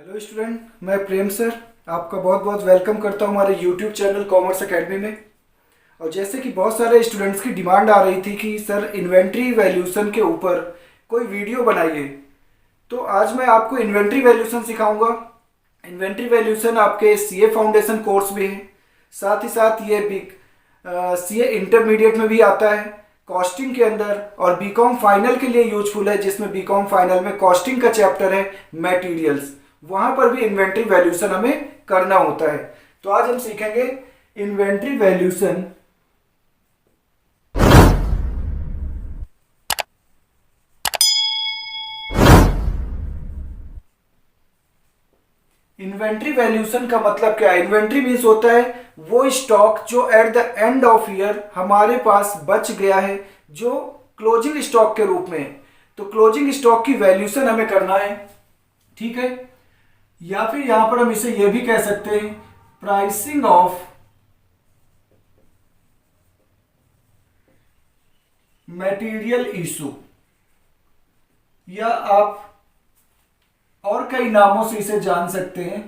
Hello student, मैं प्रेम sir आपका बहुत बहुत वेलकम करता हूँ हमारे यूट्यूब चैनल कॉमर्स एकेडमी में। और जैसे कि बहुत सारे स्टूडेंट्स की डिमांड आ रही थी कि सर इन्वेंट्री वैल्यूशन के ऊपर कोई वीडियो बनाइए, तो आज मैं आपको इन्वेंट्री वैल्यूशन सिखाऊंगा। इन्वेंट्री वैल्यूशन आपके सीए फाउंडेशन कोर्स में है, साथ ही साथ ये भी सीए इंटरमीडिएट में भी आता है कॉस्टिंग के अंदर, और बीकॉम फाइनल के लिए यूजफुल है जिसमें बीकॉम फाइनल में कॉस्टिंग का चैप्टर है मटेरियल्स, वहां पर भी इन्वेंट्री वैल्यूशन हमें करना होता है। तो आज हम सीखेंगे इन्वेंट्री वैल्यूशन। इन्वेंट्री वैल्यूशन का मतलब क्या है? इन्वेंट्री मीन्स होता है वो स्टॉक जो eight the end of year हमारे पास बच गया है, जो क्लोजिंग स्टॉक के रूप में है। तो क्लोजिंग स्टॉक की वैल्यूशन हमें करना है, ठीक है। या फिर यहां पर हम इसे यह भी कह सकते हैं प्राइसिंग ऑफ मटेरियल इशू, या आप और कई नामों से इसे जान सकते हैं,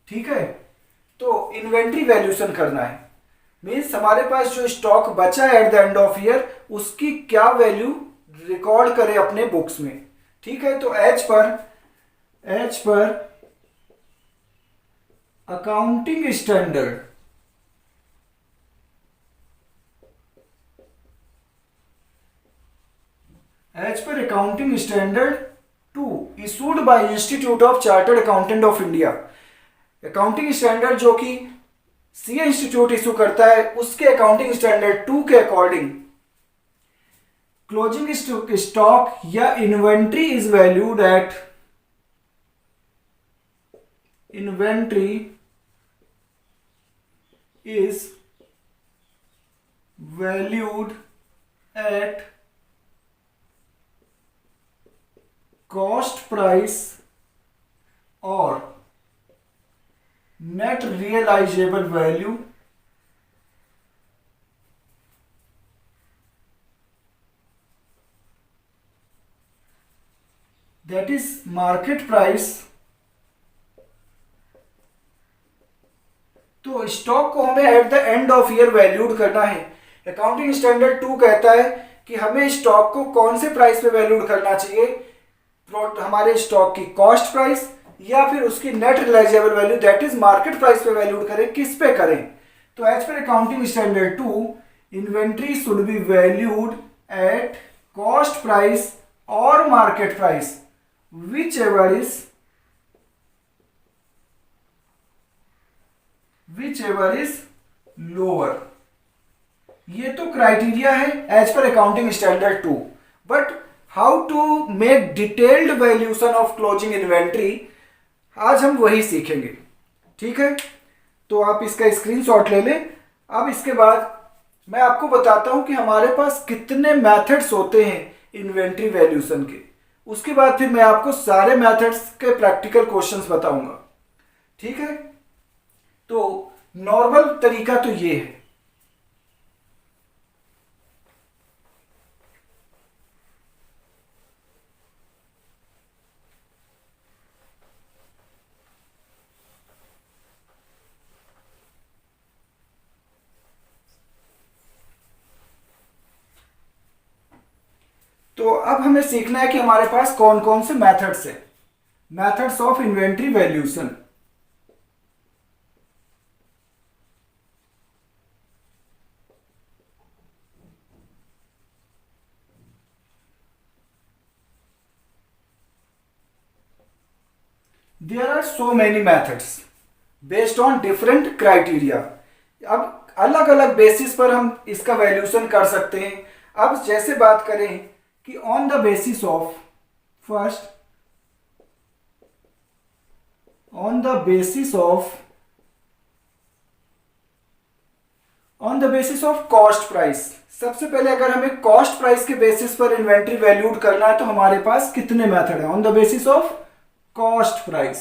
ठीक है। तो इन्वेंट्री वैल्यूशन करना है मीन्स हमारे पास जो स्टॉक बचा है eight the end of year उसकी क्या वैल्यू रिकॉर्ड करें अपने बुक्स में, ठीक है। तो as per accounting standard, as per accounting standard 2 issued by institute of chartered accountant of India. Accounting standard जो कि सीए इंस्टीट्यूट इशू करता है, उसके अकाउंटिंग स्टैंडर्ड 2 के अकॉर्डिंग क्लोजिंग स्टॉक या inventory is valued at inventory is valued at cost price और net realisable value that is market price. तो stock को हमें at the end of year valued करना है। अकाउंटिंग स्टैंडर्ड 2 कहता है कि हमें स्टॉक को कौन से प्राइस पे वैल्यूड करना चाहिए, हमारे स्टॉक की कॉस्ट प्राइस या फिर उसकी net realisable value that is market price पे वैल्यूड करें, किस पे करें। तो as per accounting standard 2 inventory should be valued at cost price और market price whichever is lower. ये तो क्राइटेरिया है as per accounting standard 2, but how to make detailed valuation of closing inventory आज हम वही सीखेंगे, ठीक है। तो आप इसका स्क्रीनशॉट ले लें। अब इसके बाद मैं आपको बताता हूं कि हमारे पास कितने मेथड्स होते हैं इन्वेंट्री वैल्यूशन के। उसके बाद फिर मैं आपको सारे मेथड्स के प्रैक्टिकल क्वेश्चंस बताऊंगा, ठीक है। तो नॉर्मल तरीका तो ये है। तो अब हमें सीखना है कि हमारे पास कौन कौन से मेथड्स हैं, methods of inventory valuation. There are so many methods based on different criteria. अब अलग अलग बेसिस पर हम इसका वैल्यूशन कर सकते हैं। अब जैसे बात करें कि on the basis of first, on the basis of cost price. सबसे पहले अगर हमें कॉस्ट प्राइस के बेसिस पर इन्वेंट्री वैल्यूड करना है तो हमारे पास कितने मेथड है on the basis of cost price.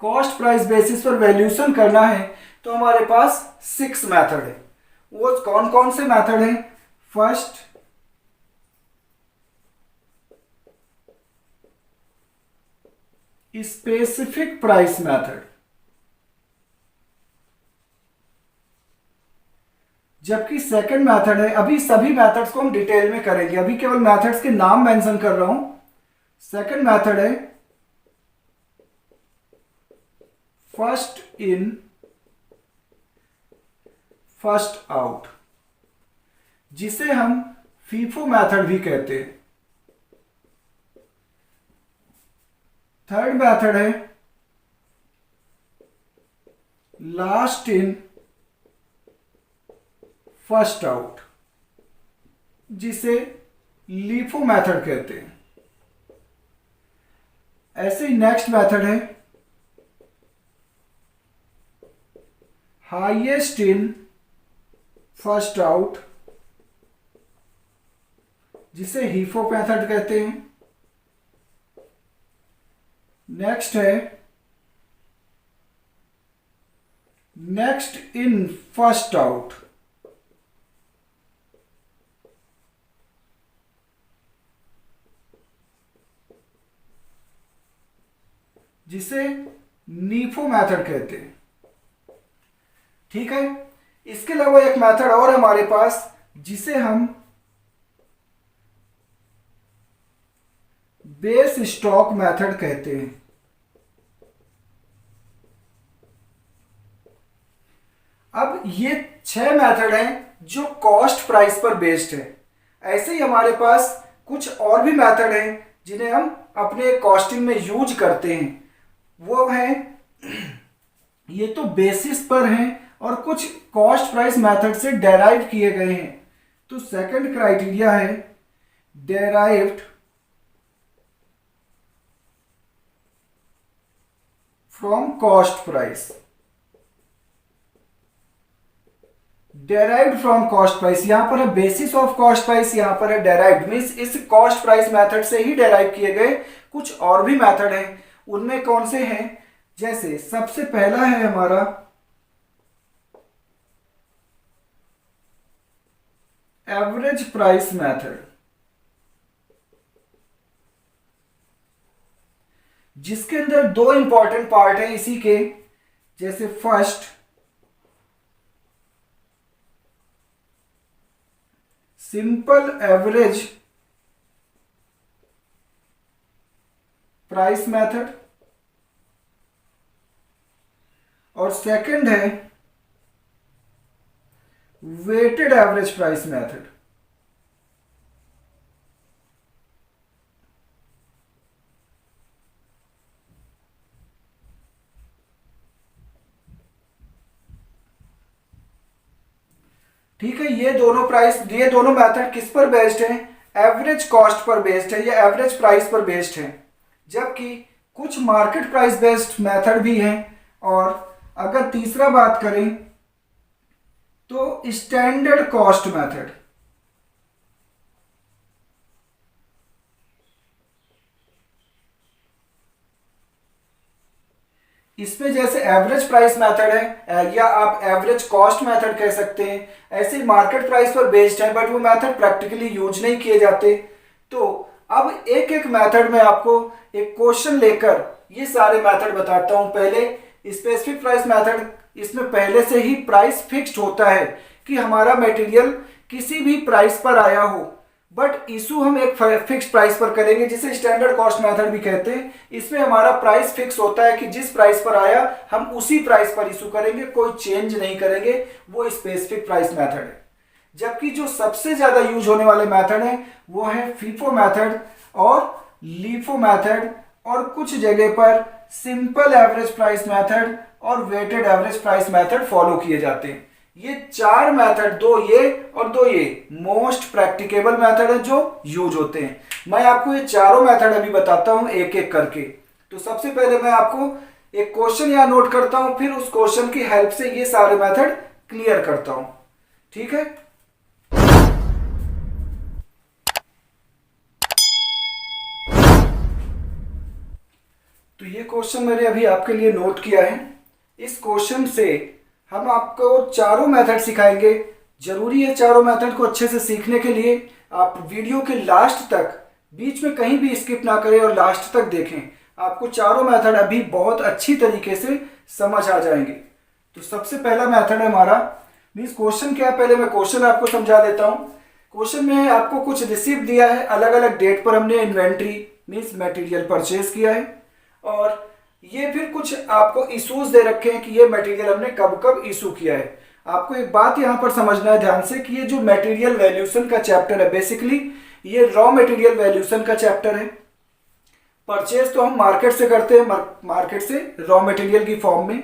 Cost price basis पर वैल्यूशन करना है तो हमारे पास 6 मेथड है। वो कौन कौन से मेथड हैं? First, specific price method. जबकि सेकंड मेथड है, अभी सभी मेथड्स को हम डिटेल में करेंगे, अभी केवल मेथड्स के नाम मेंशन कर रहा हूं। सेकंड मेथड है फर्स्ट इन फर्स्ट आउट, जिसे हम फीफो मेथड भी कहते हैं। थर्ड मेथड है लास्ट इन फर्स्ट आउट, जिसे लीफो मेथड कहते हैं। ऐसे ही नेक्स्ट मेथड है हाईएस्ट इन फर्स्ट आउट, जिसे हीफो मेथड कहते हैं। नेक्स्ट है नेक्स्ट इन फर्स्ट आउट, जिसे नीफो मेथड कहते हैं। ठीक है, इसके अलावा एक मेथड और हमारे पास, जिसे हम बेस स्टॉक मेथड कहते हैं। अब ये 6 मेथड हैं जो कॉस्ट प्राइस पर बेस्ड है। ऐसे ही हमारे पास कुछ और भी मेथड हैं जिन्हें हम अपने कॉस्टिंग में यूज करते हैं। वो है, ये तो बेसिस पर हैं और कुछ कॉस्ट प्राइस मेथड से डेराइव किए गए हैं। तो सेकंड क्राइटेरिया है derived from cost price. Derived from cost price, यहां पर है बेसिस ऑफ कॉस्ट प्राइस, यहां पर है डेराइव्ड, मीन्स इस कॉस्ट प्राइस मेथड से ही डेराइव किए गए कुछ और भी मेथड हैं। उनमें कौन से हैं, जैसे सबसे पहला है हमारा एवरेज प्राइस मेथड, जिसके अंदर 2 इंपॉर्टेंट पार्ट हैं इसी के। जैसे first simple average price method और सेकंड है वेटेड एवरेज प्राइस मेथड। ठीक है, ये दोनों मेथड किस पर बेस्ड है, एवरेज कॉस्ट पर बेस्ड है या एवरेज प्राइस पर बेस्ड है। जबकि कुछ मार्केट प्राइस बेस्ड मेथड भी हैं। और अगर तीसरा बात करें तो स्टैंडर्ड कॉस्ट मेथड। इसमें जैसे एवरेज प्राइस मेथड है या आप एवरेज कॉस्ट मेथड कह सकते हैं, ऐसे मार्केट प्राइस पर बेस्ड है, बट वो मेथड प्रैक्टिकली यूज नहीं किए जाते। तो अब एक एक मेथड में आपको एक क्वेश्चन लेकर ये सारे मेथड बताता हूं। पहले स्पेसिफिक प्राइस मेथड, इसमें पहले से ही प्राइस फिक्स्ड होता है कि हमारा मटेरियल किसी भी प्राइस पर आया हो, बट इशू हम एक फिक्स प्राइस पर करेंगे, जिसे स्टैंडर्ड कॉस्ट मेथड भी कहते हैं। इसमें हमारा प्राइस फिक्स होता है कि जिस प्राइस पर आया हम उसी प्राइस पर इशू करेंगे, कोई चेंज नहीं करेंगे, वो स्पेसिफिक प्राइस मेथड है। जबकि जो सबसे ज्यादा यूज होने वाले मेथड है वो है फीफो मेथड और लीफो मेथड, और कुछ जगह पर सिंपल एवरेज प्राइस मेथड और weighted average price method follow किए जाते हैं। ये 4 मेथड, 2 ये और 2 ये मोस्ट प्रैक्टिकेबल मेथड है जो यूज होते हैं। मैं आपको ये चारों मेथड अभी बताता हूं एक एक करके। तो सबसे पहले मैं आपको एक क्वेश्चन यहाँ नोट करता हूं, फिर उस क्वेश्चन की हेल्प से ये सारे मेथड क्लियर करता हूं। ठीक है, तो ये क्वेश्चन मैंने अभी आपके लिए नोट किया है। इस क्वेश्चन से हम आपको चारों मेथड सिखाएंगे। जरूरी है चारों मेथड को अच्छे से सीखने के लिए आप वीडियो के लास्ट तक, बीच में कहीं भी स्किप ना करें और लास्ट तक देखें। आपको चारों मेथड अभी बहुत अच्छी तरीके से समझ आ जाएंगे। तो सबसे पहला मेथड है हमारा, मीन्स क्वेश्चन क्या है, पहले मैं क्वेश्चन आपको समझा देता हूँ। क्वेश्चन में आपको कुछ रिसीव दिया है, अलग अलग डेट पर हमने इन्वेंट्री मीन्स मटेरियल परचेज किया है, और ये फिर कुछ आपको इशूज दे रखे हैं कि ये मटेरियल हमने कब कब इशू किया है। आपको एक बात यहाँ पर समझना है ध्यान से कि ये जो मटेरियल वैल्यूएशन का चैप्टर है, बेसिकली ये रॉ मटेरियल वैल्यूएशन का चैप्टर है। परचेज तो हम मार्केट से करते हैं, मार्केट से रॉ मटेरियल की फॉर्म में,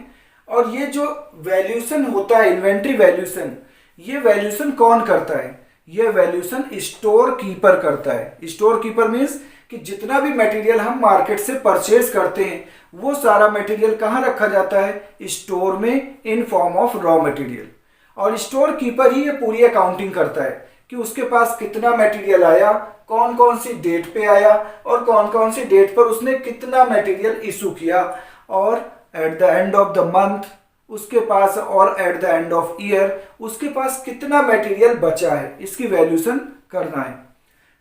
और ये जो वैल्यूएशन होता है इन्वेंट्री वैल्यूएशन, ये वैल्यूएशन कौन करता है? ये वैल्यूएशन स्टोर कीपर करता है। स्टोर कीपर मीन्स कि जितना भी मटेरियल हम मार्केट से परचेज करते हैं वो सारा मटेरियल कहाँ रखा जाता है? स्टोर में, in form of raw material. और स्टोर कीपर ही ये पूरी अकाउंटिंग करता है कि उसके पास कितना मटेरियल आया, कौन कौन सी डेट पे आया, और कौन कौन सी डेट पर उसने कितना मटेरियल इशू किया, और eight the end of the month उसके पास, और eight the end of year उसके पास कितना मटेरियल बचा है, इसकी वैल्यूएशन करना है।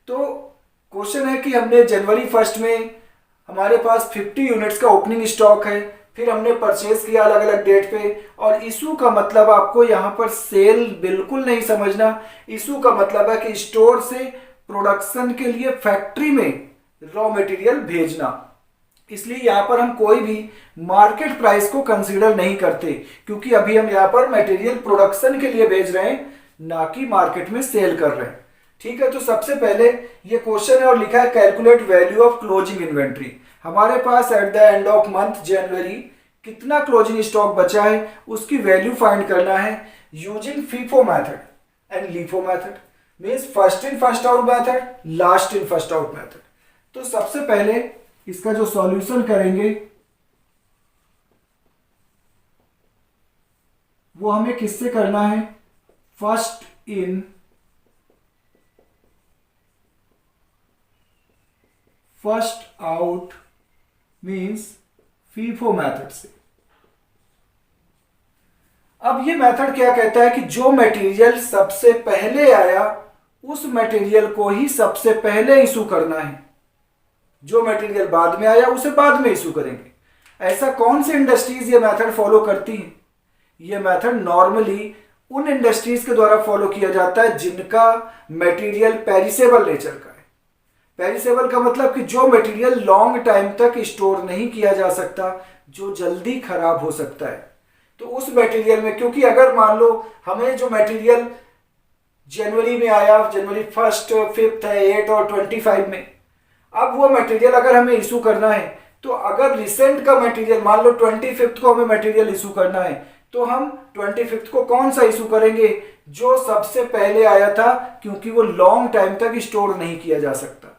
तो क्वेश्चन है कि हमने जनवरी 1 में हमारे पास 50 यूनिट्स का ओपनिंग स्टॉक है, फिर हमने परचेज किया अलग अलग डेट पे, और इशू का मतलब आपको यहाँ पर सेल बिल्कुल नहीं समझना। इशू का मतलब है कि स्टोर से प्रोडक्शन के लिए फैक्ट्री में रॉ मटेरियल भेजना। इसलिए यहाँ पर हम कोई भी मार्केट प्राइस को कंसीडर नहीं करते, क्योंकि अभी हम यहाँ पर मटेरियल प्रोडक्शन के लिए भेज रहे हैं, ना कि मार्केट में सेल कर रहे हैं। ठीक है, तो सबसे पहले ये क्वेश्चन है और लिखा है calculate value of closing inventory. हमारे पास at the end of month जनवरी कितना क्लोजिंग स्टॉक बचा है उसकी वैल्यू फाइंड करना है using FIFO method and LIFO method, means first in first out method, last in first out method. तो सबसे पहले इसका जो सॉल्यूशन करेंगे वो हमें किससे करना है? First in first out means FIFO method से। अब ये मेथड क्या कहता है कि जो मटेरियल सबसे पहले आया उस मटेरियल को ही सबसे पहले इशू करना है, जो मटेरियल बाद में आया उसे बाद में इशू करेंगे। ऐसा कौन सी इंडस्ट्रीज ये मेथड फॉलो करती हैं? ये मेथड नॉर्मली उन इंडस्ट्रीज के द्वारा फॉलो किया जाता है जिनका मटेरियल पेरिसेबल नेचर का है। पेरिसेबल का मतलब कि जो मटेरियल लॉन्ग टाइम तक स्टोर नहीं किया जा सकता, जो जल्दी खराब हो सकता है। तो उस मटेरियल में, क्योंकि अगर मान लो हमें जो मटेरियल जनवरी में आया, जनवरी 1, 5 है, 8 और 25 में, अब वो मटेरियल अगर हमें इशू करना है, तो अगर रिसेंट का मटेरियल मान लो 25 को हमें मटेरियल इशू करना है, तो हम 25 को कौन सा इशू करेंगे? जो सबसे पहले आया था, क्योंकि वो लॉन्ग टाइम तक स्टोर नहीं किया जा सकता।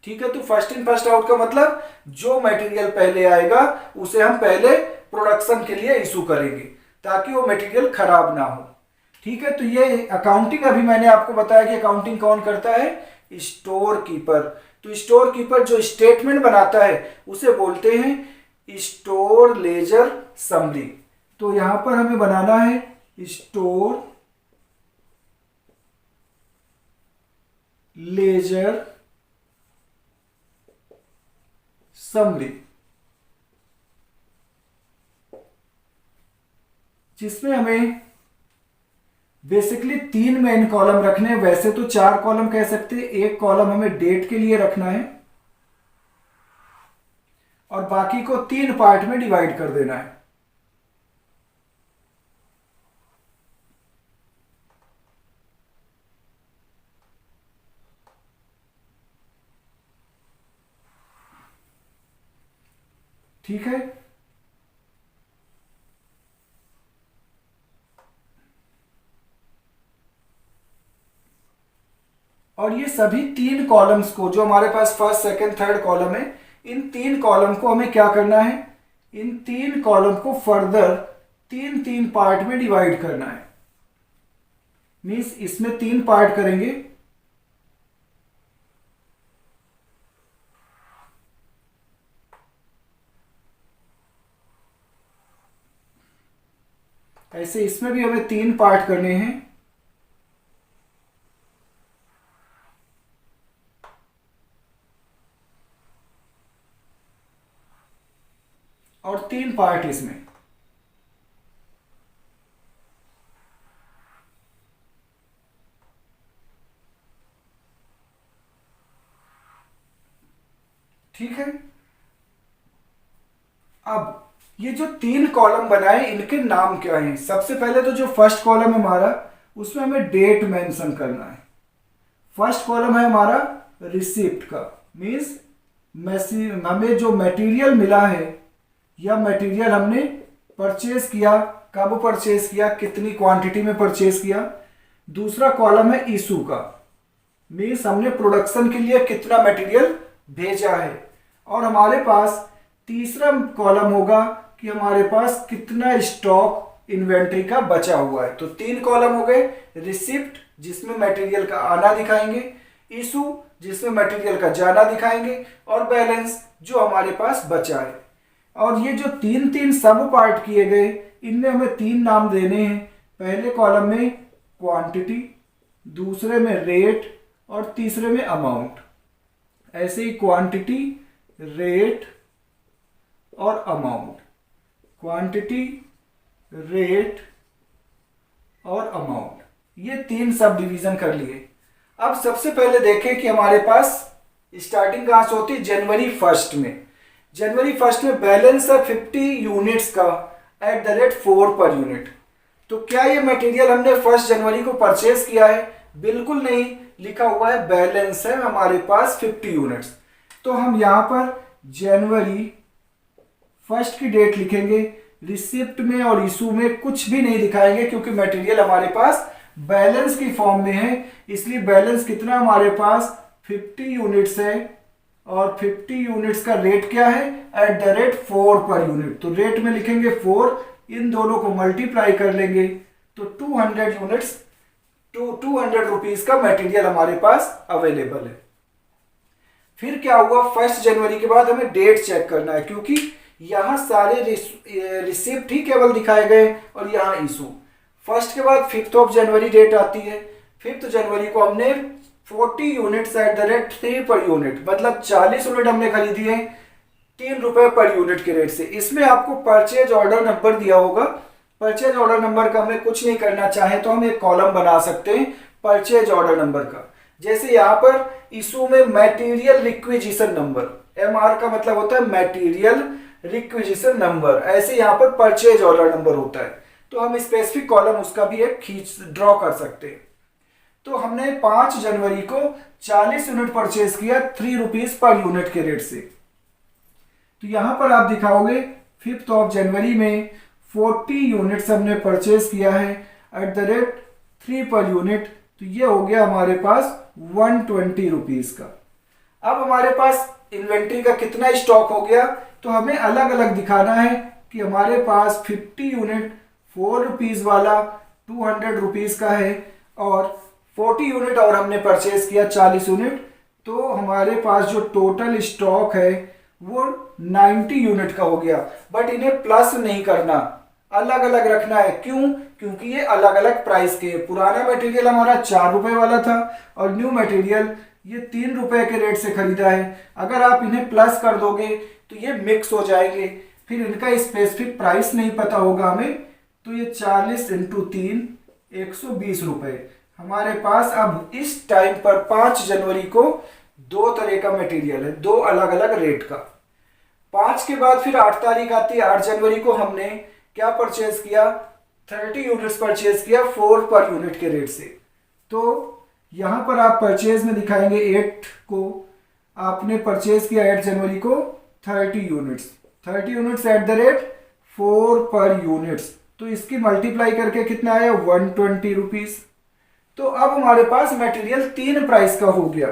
ठीक है, तो फर्स्ट इन फर्स्ट आउट का मतलब जो मटेरियल पहले आएगा उसे हम पहले प्रोडक्शन के लिए इशू करेंगे ताकि वो मटेरियल खराब ना हो। ठीक है, तो ये अकाउंटिंग अभी मैंने आपको बताया कि अकाउंटिंग कौन करता है? Store keeper. तो स्टोर कीपर जो स्टेटमेंट बनाता है उसे बोलते हैं स्टोर लेजर समरी। तो यहां पर हमें बनाना है स्टोर लेजर समरी, जिसमें हमें बेसिकली 3 मेन कॉलम रखने हैं। वैसे तो 4 कॉलम कह सकते हैं, एक कॉलम हमें डेट के लिए रखना है और बाकी को 3 पार्ट में डिवाइड कर देना है। ठीक है, और ये सभी 3 कॉलम्स को, जो हमारे पास फर्स्ट, सेकंड, थर्ड कॉलम है, इन 3 कॉलम को हमें क्या करना है? इन 3 कॉलम को फर्दर 3 पार्ट में डिवाइड करना है। मीन्स इसमें 3 पार्ट करेंगे, ऐसे इसमें भी हमें 3 पार्ट करने हैं। और 3 पार्ट इसमें। ठीक है। अब ये जो 3 कॉलम बनाए इनके नाम क्या हैं? सबसे पहले तो जो फर्स्ट कॉलम है हमारा, उसमें हमें डेट मेंशन करना है। फर्स्ट कॉलम है हमारा रिसिप्ट का, मीन्स हमें जो मटेरियल मिला है या मटेरियल हमने परचेज किया, कब परचेज किया, कितनी क्वांटिटी में परचेज किया। दूसरा कॉलम है इशू का, मीन्स हमने प्रोडक्शन के लिए कितना मटेरियल भेजा है। और हमारे पास तीसरा कॉलम होगा कि हमारे पास कितना स्टॉक इन्वेंट्री का बचा हुआ है। तो 3 कॉलम हो गए, रिसिप्ट जिसमें मटेरियल का आना दिखाएंगे, इशू जिसमें मटेरियल का जाना दिखाएंगे, और बैलेंस जो हमारे पास बचा है। और ये जो 3 सब पार्ट किए गए, इनमें हमें 3 नाम देने हैं। पहले कॉलम में क्वांटिटी, दूसरे में रेट और तीसरे में अमाउंट। ऐसे ही क्वांटिटी, रेट और अमाउंट, क्वांटिटी, रेट और अमाउंट, ये 3 सब डिवीजन कर लिए। अब सबसे पहले देखें कि हमारे पास स्टार्टिंग कहां से होती है? जनवरी 1 में। जनवरी 1 में बैलेंस है 50 यूनिट्स का @4 पर यूनिट। तो क्या ये मटेरियल हमने 1 जनवरी को परचेज किया है? बिल्कुल नहीं, लिखा हुआ है बैलेंस है हमारे पास 50 यूनिट्स। तो हम यहां पर जनवरी 1 की डेट लिखेंगे। रिसिप्ट में और इशू में कुछ भी नहीं दिखाएंगे क्योंकि मटेरियल हमारे पास बैलेंस की फॉर्म में है, इसलिए बैलेंस कितना हमारे पास 50 यूनिट्स है। और 50 यूनिट्स का रेट क्या है? @4 पर यूनिट। तो रेट में लिखेंगे 4, इन दोनों को मल्टीप्लाई कर लेंगे तो 200 यूनिट्स, 200 रुपीज का मटेरियल हमारे पास अवेलेबल है। फिर क्या हुआ? 1 जनवरी के बाद हमें डेट चेक करना है क्योंकि यहां सारे रिसिप्ट ही केवल दिखाए गए और यहां इशू। 1 के बाद 5 जनवरी डेट आती है। 5 जनवरी को हमने 40 यूनिट्स @3 पर यूनिट, मतलब 40 यूनिट हमने खरीदी है 3 रुपए पर यूनिट के रेट से। इसमें आपको परचेज ऑर्डर नंबर दिया होगा। परचेज ऑर्डर नंबर का हमें कुछ नहीं करना चाहे तो हम एक कॉलम बना सकते हैं परचेज ऑर्डर नंबर का। जैसे यहाँ पर इशू में मटेरियल रिक्विजिशन नंबर, MR का मतलब होता है मटेरियल रिक्विजिशन नंबर, ऐसे यहाँ पर परचेज ऑर्डर नंबर होता है। तो हम स्पेसिफिक कॉलम उसका भी एक ड्रॉ कर सकते हैं। तो हमने 5 जनवरी को 40 यूनिट परचेज किया 3 रुपीज पर यूनिट के रेट से। तो यहां पर आप दिखाओगे 5 जनवरी में 40 यूनिट्स हमने परचेज किया है @3 पर यूनिट। तो ये हो गया हमारे पास 120 रुपीज का। अब हमारे पास इन्वेंट्री का कितना स्टॉक हो गया? तो हमें अलग अलग दिखाना है कि हमारे पास 50 यूनिट 4 रुपीज वाला 200 रुपीज का है और 40 यूनिट और हमने परचेज किया 40 यूनिट। तो हमारे पास जो टोटल स्टॉक है वो 90 यूनिट का हो गया। बट इन्हें प्लस नहीं करना, अलग अलग रखना है। क्यों? क्योंकि ये अलग अलग प्राइस के। पुराना मटेरियल हमारा 4 रुपए वाला था और न्यू मटेरियल ये 3 रुपए के रेट से खरीदा है। अगर आप इन्हें प्लस कर दोगे तो ये मिक्स हो जाएंगे, फिर इनका स्पेसिफिक प्राइस नहीं पता होगा हमें। तो ये 40 × 3 120 रुपए। हमारे पास अब इस टाइम पर 5 जनवरी को 2 तरह का मटेरियल है, 2 अलग अलग रेट का। 5 के बाद फिर 8 तारीख आती है। 8 जनवरी को हमने क्या परचेज किया? 30 यूनिट्स परचेज किया 4 पर यूनिट के रेट से। तो यहां पर आप परचेज में दिखाएंगे 8 को आपने परचेज किया 8 जनवरी को 30 यूनिट्स, 30 यूनिट्स @4 पर यूनिट्स। तो इसकी मल्टीप्लाई करके कितना आया? 120 रुपीज। तो अब हमारे पास मटेरियल 3 प्राइस का हो गया।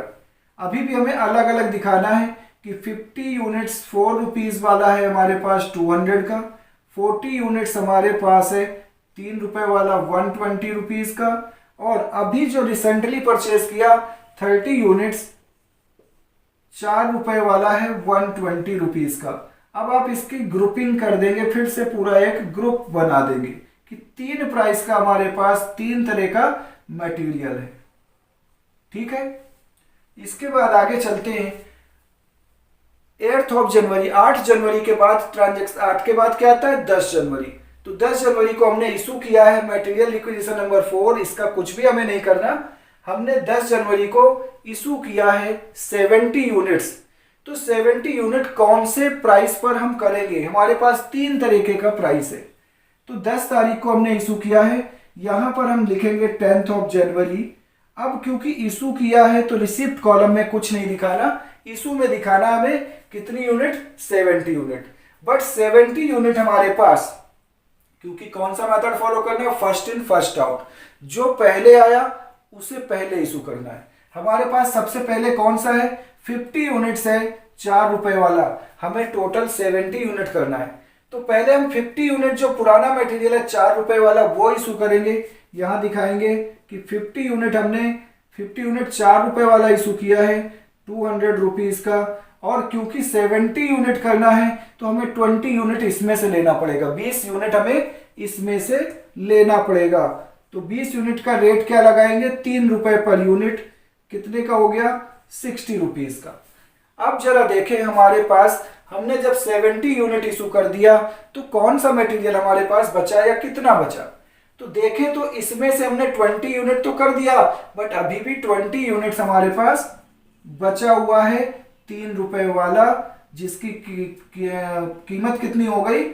अभी भी हमें अलग अलग दिखाना है कि 50 यूनिट्स 4 रुपीज वाला है हमारे पास 200 का, 40 यूनिट्स हमारे पास है 3 रुपए वाला 120 रुपीज का, और अभी जो रिसेंटली परचेज किया 30 यूनिट्स 4 रुपए वाला है 120 रुपीज का। अब आप इसकी ग्रुपिंग कर देंगे, फिर से पूरा एक ग्रुप बना देंगे कि 3 प्राइस का हमारे पास 3 तरह का मटेरियल है। ठीक है, इसके बाद आगे चलते हैं। 8 जनवरी के बाद ट्रांजेक्शन, 8 के बाद क्या आता है 10 जनवरी। तो 10 जनवरी को हमने इशू किया है मटेरियल रिक्विजिशन नंबर 4, इसका कुछ भी हमें नहीं करना। हमने 10 जनवरी को इशू किया है 70 यूनिट्स। तो 70 यूनिट कौन से प्राइस पर हम करेंगे, हमारे पास 3 तरीके का प्राइस है। तो 10 तारीख को हमने इशू किया है, यहाँ पर हम लिखेंगे 10 जनवरी। अब क्योंकि इशू किया है तो रिसिप्ट कॉलम में कुछ नहीं दिखाना, इशू में दिखाना हमें कितनी यूनिट, 70 यूनिट। बट 70 यूनिट हमारे पास, क्योंकि कौन सा मेथड फॉलो करना है, फर्स्ट इन फर्स्ट आउट, जो पहले आया उसे पहले इशू करना है। हमारे पास सबसे पहले कौन सा है, 50 यूनिट्स है, 4 रुपए वाला, हमें टोटल 70 यूनिट करना है। तो पहले हम 50 यूनिट जो पुराना मटेरियल है 4 रुपए वाला वो इशू करेंगे। यहां दिखाएंगे कि 50 यूनिट हमने 50 यूनिट 4 रुपए वाला इशू किया है 200 रुपीज का। और क्योंकि 70 यूनिट करना है तो हमें 20 यूनिट इसमें से लेना पड़ेगा, 20 यूनिट हमें इसमें से लेना पड़ेगा। तो 20 यूनिट का रेट क्या लगाएंगे, 3 रुपए पर यूनिट, कितने का हो गया, 60 रुपीज का। अब जरा देखें हमारे पास, हमने जब 70 यूनिट इशू कर दिया तो कौन सा मटेरियल हमारे पास बचा या कितना बचा। तो देखें तो इसमें से हमने 20 यूनिट तो कर दिया, बट अभी भी 20 यूनिट्स हमारे पास बचा हुआ है 3 रुपए वाला, जिसकी कीमत कितनी हो गई,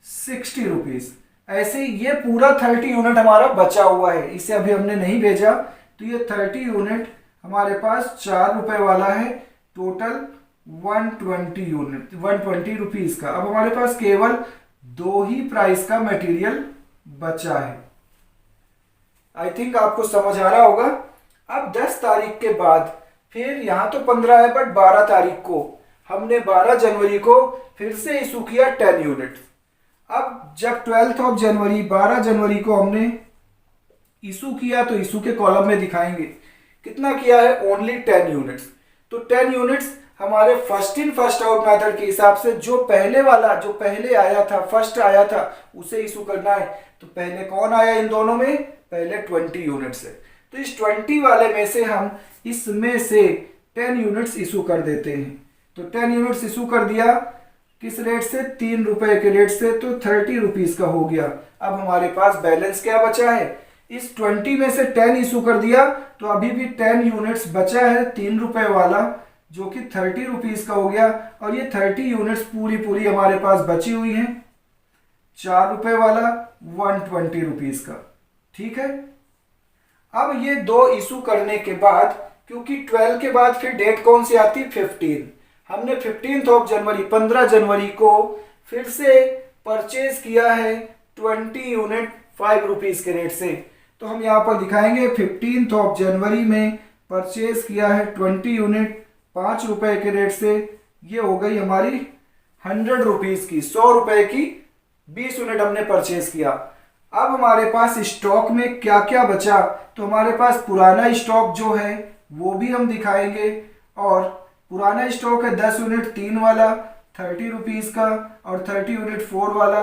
60 रुपीज। ऐसे ही ये पूरा 30 यूनिट हमारा बचा हुआ है, इसे अभी हमने नहीं भेजा। तो ये 30 यूनिट हमारे पास 4 रुपए वाला है, टोटल 120 यूनिट, 120 रुपीज का। अब हमारे पास केवल 2 ही प्राइस का मटेरियल बचा है। आई थिंक आपको समझ आ रहा होगा। अब 10 तारीख के बाद फिर यहां तो 15 है, बट 12 तारीख को हमने 12 जनवरी को फिर से इशू किया 10 यूनिट। अब जब 12 जनवरी 12 जनवरी को हमने इशू किया तो इशू के कॉलम में दिखाएंगे कितना किया है, ओनली 10 यूनिट्स। तो 10 यूनिट्स हमारे first in first out method के हिसाब से जो पहले वाला, जो पहले आया था, फर्स्ट आया था, उसे इशू करना है। तो पहले कौन आया इन दोनों में, पहले 20 यूनिट्स है। तो इस 20 वाले में से हम इसमें से 10 यूनिट्स इशू कर देते हैं। तो 10 यूनिट्स इशू कर दिया, किस रेट से, 3 रुपए के रेट से, तो 30 रुपीज का हो गया। अब हमारे पास बैलेंस क्या बचा है, इस 20 में से 10 इशू कर दिया तो अभी भी 10 यूनिट्स बचा है 3 रुपए वाला, जो कि 30 रुपीज का हो गया। और ये 30 यूनिट्स पूरी हमारे पास बची हुई हैं, 4 रुपए वाला 120 रुपीज का, ठीक है। अब ये 2 इशू करने के बाद, क्योंकि 12 के बाद फिर डेट कौन सी आती, 15, हमने 15 जनवरी 15 जनवरी को फिर से परचेज किया है 20 यूनिट 5 रुपीज के रेट से। तो हम यहाँ पर दिखाएंगे 15 जनवरी में परचेज किया है 20 यूनिट 5 रुपए के रेट से। ये हो गई हमारी 100 रुपीज की, 100 रुपए की 20 यूनिट हमने परचेज किया। अब हमारे पास स्टॉक में क्या क्या बचा, तो हमारे पास पुराना स्टॉक जो है वो भी हम दिखाएंगे। और पुराना स्टॉक है 10 यूनिट 3 वाला 30 रुपीज का, और 30 यूनिट 4 वाला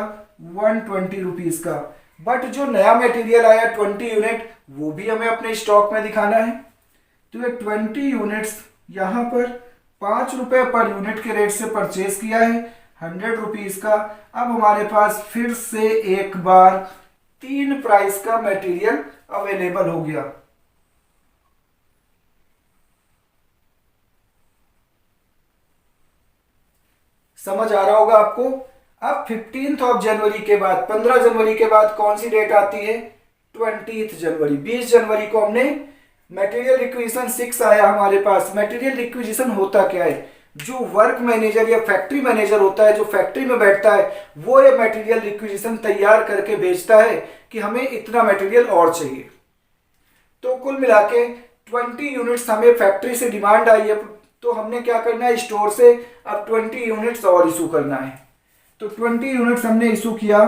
120 रुपीज का। बट जो नया मटेरियल आया 20 यूनिट, वो भी हमें अपने स्टॉक में दिखाना है। तो ये 20 यूनिट्स यहाँ पर 5 रुपए पर यूनिट के रेट से परचेज किया है 100 रुपीज का। अब हमारे पास फिर से एक बार 3 प्राइस का मटेरियल अवेलेबल हो गया। समझ आ रहा होगा आपको। अब 15 जनवरी के बाद, 15 जनवरी के बाद कौन सी डेट आती है, 20 जनवरी। 20 जनवरी को हमने मटेरियल रिक्विजिशन 6 आया हमारे पास। मटेरियल रिक्विजिशन होता क्या है, जो वर्क मैनेजर या फैक्ट्री मैनेजर होता है, जो फैक्ट्री में बैठता है, वो ये मटेरियल रिक्विजिशन तैयार करके भेजता है कि हमें इतना मटेरियल और चाहिए। तो कुल मिला के 20 यूनिट्स हमें फैक्ट्री से डिमांड आई है, तो हमने क्या करना है, स्टोर से अब 20 यूनिट्स और इशू करना है। तो 20 यूनिट्स हमने इशू किया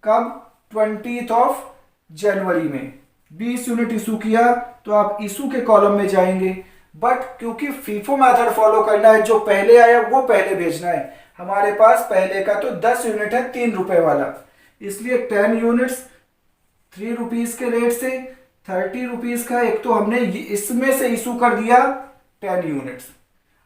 कब, 20 जनवरी में 20 यूनिट इशू किया। तो आप इशू के कॉलम में जाएंगे, बट क्योंकि फीफो मेथड फॉलो करना है, जो पहले आया वो पहले भेजना है। हमारे पास पहले का तो 10 यूनिट है 3 रुपए वाला, इसलिए 10 यूनिट्स 3 रुपीज के रेट से 30 रुपीज का एक तो हमने इसमें से इशू कर दिया 10 यूनिट्स।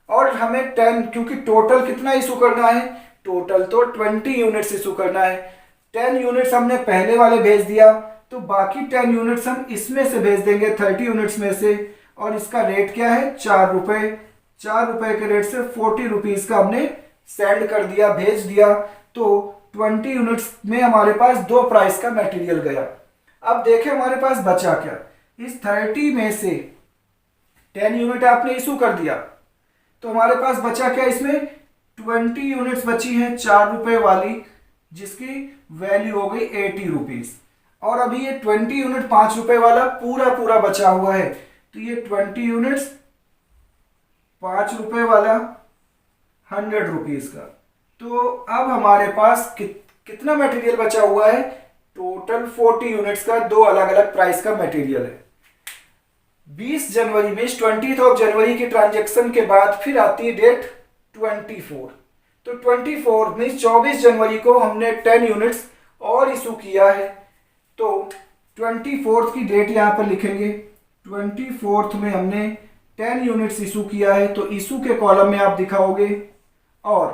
और हमें 10, क्योंकि टोटल कितना इशू करना है, टोटल तो 20 यूनिट्स इशू करना है। 10 यूनिट्स हमने पहले वाले भेज दिया, तो बाकी 10 यूनिट्स हम इसमें से भेज देंगे 30 यूनिट्स में से। और इसका रेट क्या है, 4 रुपये। 4 रुपये के रेट से 40 रुपीज़ का हमने सेंड कर दिया, भेज दिया। तो 20 यूनिट्स में हमारे पास 2 प्राइस का मटेरियल गया। अब देखें हमारे पास बचा क्या। इस 30 में से 10 यूनिट आपने इशू कर दिया, तो हमारे पास बचा क्या, इसमें 20 यूनिट्स बची हैं 4 रुपये वाली, जिसकी वैल्यू हो गई 80 रुपीज़। और अभी ये 20 यूनिट 5 रुपये वाला पूरा पूरा बचा हुआ है, तो ये 20 यूनिट्स 5 रुपये वाला 100 रुपीज़ का। तो अब हमारे पास कितना मटेरियल बचा हुआ है, टोटल 40 यूनिट्स का 2 अलग अलग प्राइस का मटेरियल है। 20 जनवरी में 20 जनवरी की ट्रांजैक्शन के बाद फिर आती है डेट 24। तो 24 में 24 जनवरी को हमने 10 यूनिट्स और इशू किया है। तो 24 की डेट यहाँ पर लिखेंगे। 24 में हमने 10 यूनिट्स इशू किया है, तो इशू के कॉलम में आप दिखाओगे। और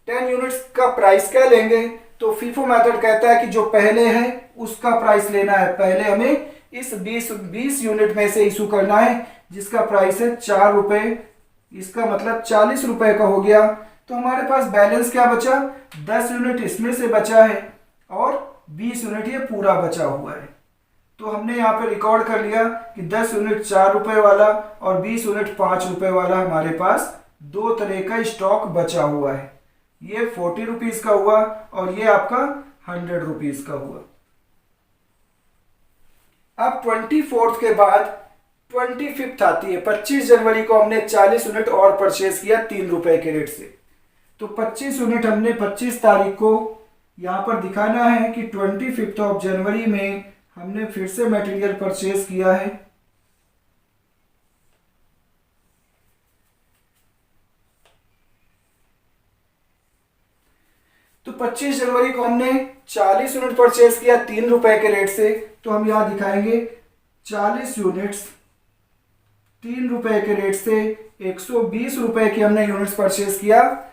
10 यूनिट्स का प्राइस क्या लेंगे, तो फीफो मेथड कहता है कि जो पहले है उसका प्राइस लेना है। पहले हमें इस 20 यूनिट में से इशू करना है, जिसका प्राइस है 4 रुपये। इसका मतलब 40 रुपये का हो गया। तो हमारे पास बैलेंस क्या बचा, 10 यूनिट इसमें से बचा है और 20 यूनिट ये पूरा बचा हुआ है। तो हमने यहाँ पे रिकॉर्ड कर लिया कि 10 यूनिट 4 रुपये वाला और 20 यूनिट 5 रुपये वाला हमारे पास 2 तरह का स्टॉक बचा हुआ है। ये 40 रुपीज़ का हुआ और ये आपका 100 रुपीज़ का हुआ। अब 24 के बाद 25 आती है। 25 जनवरी को हमने 40 यूनिट और परचेज किया 3 रुपए के रेट से। तो 25 यूनिट हमने 25 तारीख को यहाँ पर दिखाना है कि 25 जनवरी में हमने फिर से मटेरियल परचेज किया है। तो 25 जनवरी को हमने 40 यूनिट परचेज किया 3 रुपए के रेट से। तो हम यहाँ दिखाएंगे 40 यूनिट्स 3 रुपए के रेट से 120 रुपए की हमने यूनिट्स परचेज किया।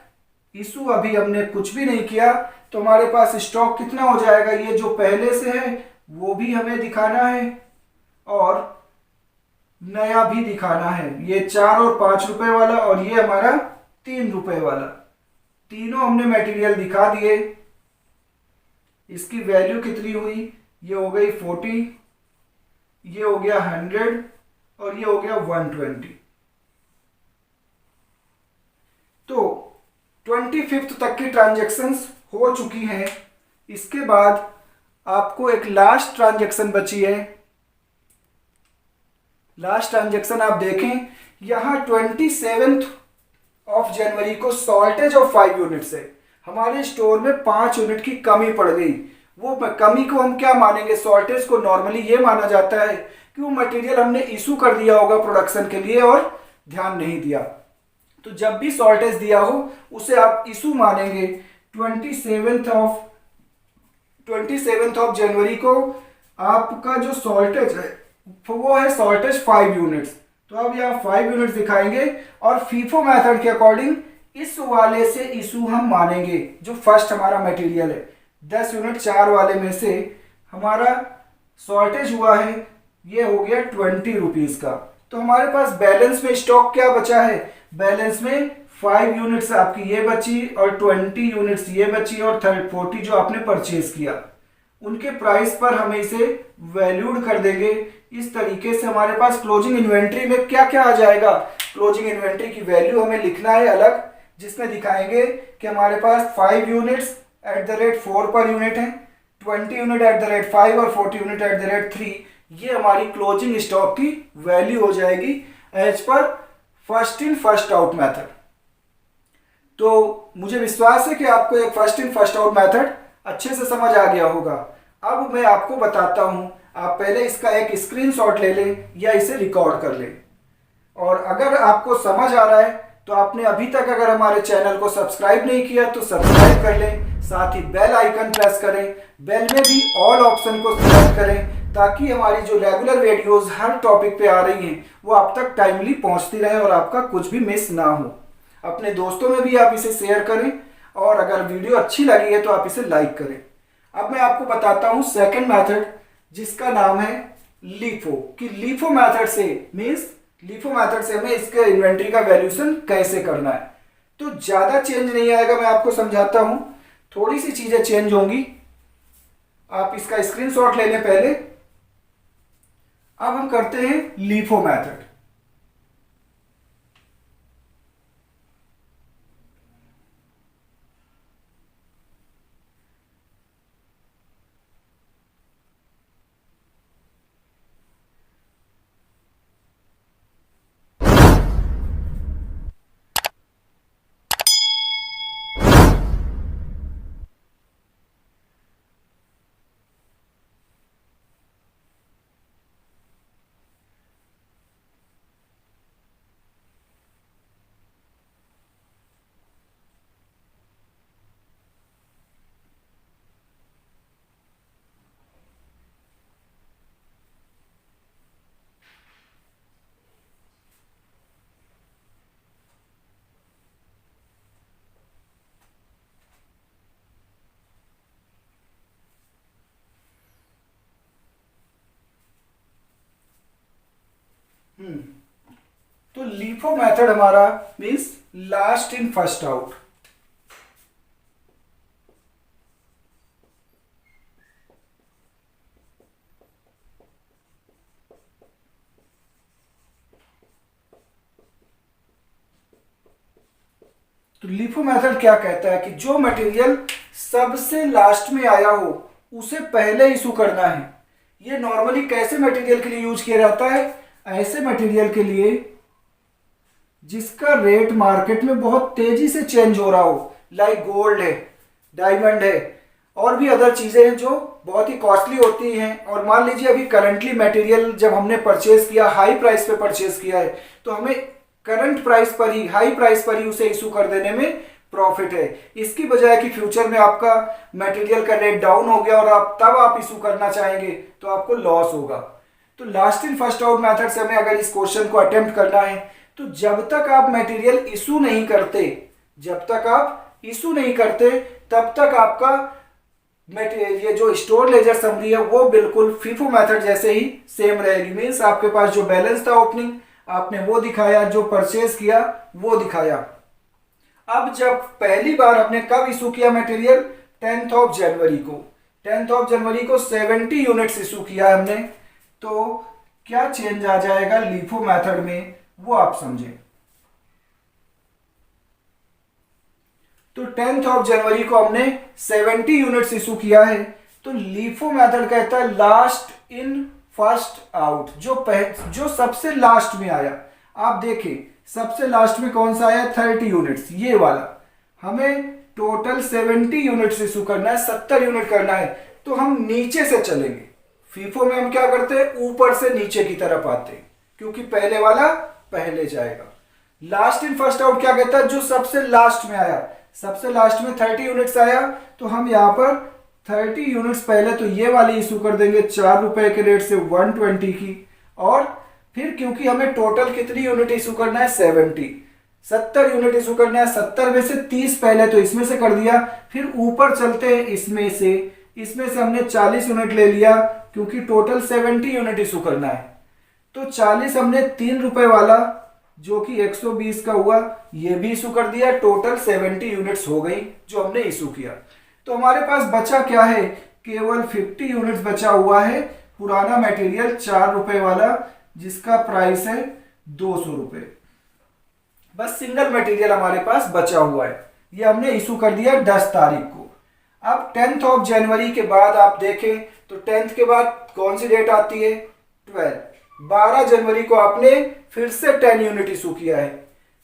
इशू अभी हमने कुछ भी नहीं किया, तो हमारे पास स्टॉक कितना हो जाएगा, ये जो पहले से है वो भी हमें दिखाना है और नया भी दिखाना है। ये 4 और 5 रुपए वाला और ये हमारा 3 रुपए वाला, तीनों हमने मटेरियल दिखा दिए। इसकी वैल्यू कितनी हुई, ये हो गई 40, ये हो गया 100 और ये हो गया 120। तो 25 तक की ट्रांजैक्शंस हो चुकी हैं। इसके बाद आपको एक लास्ट ट्रांजैक्शन बची है। लास्ट ट्रांजैक्शन आप देखें, यहां 27 जनवरी को शॉर्टेज ऑफ 5 यूनिट्स है। हमारे स्टोर में 5 यूनिट की कमी पड़ गई। वो कमी को हम क्या मानेंगे, शॉर्टेज को नॉर्मली ये माना जाता है कि वो मटेरियल हमने इशू कर दिया होगा प्रोडक्शन के लिए और ध्यान नहीं दिया। तो जब भी शॉर्टेज दिया हो उसे आप इशू मानेंगे। 27 जनवरी को आपका जो शॉर्टेज है वो है शॉर्टेज 5 यूनिट्स। तो अब यहाँ 5 यूनिट्स दिखाएंगे और फीफो मेथड के अकॉर्डिंग इस वाले से इशू हम मानेंगे जो फर्स्ट हमारा मटेरियल है। 10 यूनिट 4 वाले में से हमारा शॉर्टेज हुआ है, ये हो गया 20 रुपीज़ का। तो हमारे पास बैलेंस में स्टॉक क्या बचा है, बैलेंस में 5 यूनिट्स आपकी ये बची और 20 यूनिट्स ये बची और 40 जो आपने परचेज किया, उनके प्राइस पर हमें इसे वैल्यूड कर देंगे। इस तरीके से हमारे पास क्लोजिंग इन्वेंट्री में क्या क्या आ जाएगा, क्लोजिंग इन्वेंट्री की वैल्यू हमें लिखना है अलग, जिसमें दिखाएंगे कि हमारे पास 5 units at the rate 4 per unit है, 20 यूनिट एट द रेट 5 और 40 यूनिट एट द रेट 3। ये हमारी क्लोजिंग स्टॉक की वैल्यू हो जाएगी as per first in first out method. तो मुझे विश्वास है कि आपको एक first in first out method अच्छे से समझ आ गया होगा। अब मैं आपको बताता हूं, आप पहले इसका एक स्क्रीनशॉट ले लें या इसे रिकॉर्ड कर लें। और अगर आपको समझ आ रहा है तो आपने अभी तक अगर हमारे चैनल को सब्सक्राइब नहीं किया तो सब्सक्राइब कर लें, साथ ही बेल आइकन प्रेस करें, बेल में भी ऑल ऑप्शन को सिलेक्ट करें ताकि हमारी जो रेगुलर वीडियोस हर टॉपिक पे आ रही हैं वो आप तक टाइमली पहुंचती रहे और आपका कुछ भी मिस ना हो। अपने दोस्तों में भी आप इसे शेयर करें, और अगर वीडियो अच्छी लगी है तो आप इसे लाइक करें। अब मैं आपको बताता हूं सेकंड मेथड, जिसका नाम है लीफो, कि लीफो मेथड से हमें इसके इन्वेंट्री का वैल्यूएशन कैसे करना है। तो ज्यादा चेंज नहीं आएगा, मैं आपको समझाता हूं, थोड़ी सी चीजें चेंज होंगी। आप इसका स्क्रीनशॉट ले लें पहले। अब हम करते हैं लीफो मेथड। तो लीफो मेथड हमारा means last in first out. तो लीफो मेथड क्या कहता है कि जो मटेरियल सबसे लास्ट में आया हो उसे पहले इशू करना है। ये नॉर्मली कैसे मटेरियल के लिए यूज किया जाता है? ऐसे मटेरियल के लिए जिसका रेट मार्केट में बहुत तेजी से चेंज हो रहा हो, लाइक गोल्ड है, डायमंड है, और भी अदर चीजें हैं जो बहुत ही कॉस्टली होती हैं। और मान लीजिए अभी करंटली मटेरियल जब हमने परचेज किया, हाई प्राइस पे परचेज किया है, तो हमें करंट प्राइस पर ही, हाई प्राइस पर ही उसे इशू कर देने में प्रॉफिट है। इसकी बजाय कि फ्यूचर में आपका मटेरियल का रेट डाउन हो गया और आप इशू करना चाहेंगे तो आपको लॉस होगा। तो last in first out method से हमें अगर इस क्वेश्चन को अटेम्प्ट करना है, तो जब तक आप मटेरियल इशू नहीं करते, तब तक आपका ये जो स्टोर लेजर समरी है वो बिल्कुल फीफो मेथड जैसे ही सेम रहेगी। मीन्स आपके पास जो बैलेंस था ओपनिंग, आपने वो दिखाया, जो परचेज किया वो दिखाया। अब जब पहली बार हमने कब इशू किया मटेरियल? 10th ऑफ जनवरी को 70 यूनिट्स इशू किया हमने। तो क्या चेंज आ जाएगा लीफो मेथड में, वो आप समझें। तो 10th ऑफ जनवरी को हमने 70 यूनिट्स इशू किया है। तो लीफो मेथड कहता है लास्ट इन फर्स्ट आउट, जो सबसे लास्ट में आया। आप देखिए सबसे लास्ट में कौन सा आया? 30 यूनिट्स, ये वाला। हमें टोटल 70 यूनिट्स इशू करना है, 70 यूनिट करना है। तो हम नीचे से चलेंगे। फीफो में हम क्या करते हैं? ऊपर से नीचे की तरफ आते हैं, क्योंकि पहले वाला पहले जाएगा। लास्ट इन फर्स्ट आउट क्या कहता है? जो सबसे लास्ट में आया, सबसे लास्ट में 30 यूनिट्स आया, तो हम यहाँ पर 30 यूनिट्स पहले तो ये वाली इशू कर देंगे 4 रुपए के रेट से 120 की। और फिर क्योंकि हमें टोटल कितनी यूनिट इशू करना है? 70 यूनिट इशू करना है। 70 में से 30 पहले तो इसमें से कर दिया, फिर ऊपर चलते हैं इसमें से हमने 40 यूनिट ले लिया, क्योंकि टोटल 70 यूनिट इशू करना है। तो 40 हमने 3 रुपए वाला जो कि 120 का हुआ, ये भी इशू कर दिया। टोटल 70 यूनिट्स हो गई जो हमने इशू किया। तो हमारे पास बचा क्या है? केवल 50 यूनिट्स बचा हुआ है, पुराना मटेरियल 4 रुपए वाला, जिसका प्राइस है 200 रुपए। बस सिंगल मटेरियल हमारे पास बचा हुआ है, ये हमने इशू कर दिया 10 तारीख को। अब 10th ऑफ जनवरी के बाद आप देखें तो 10th के बाद कौन सी डेट आती है? 12 जनवरी को आपने फिर से 10 यूनिट इशू किया है।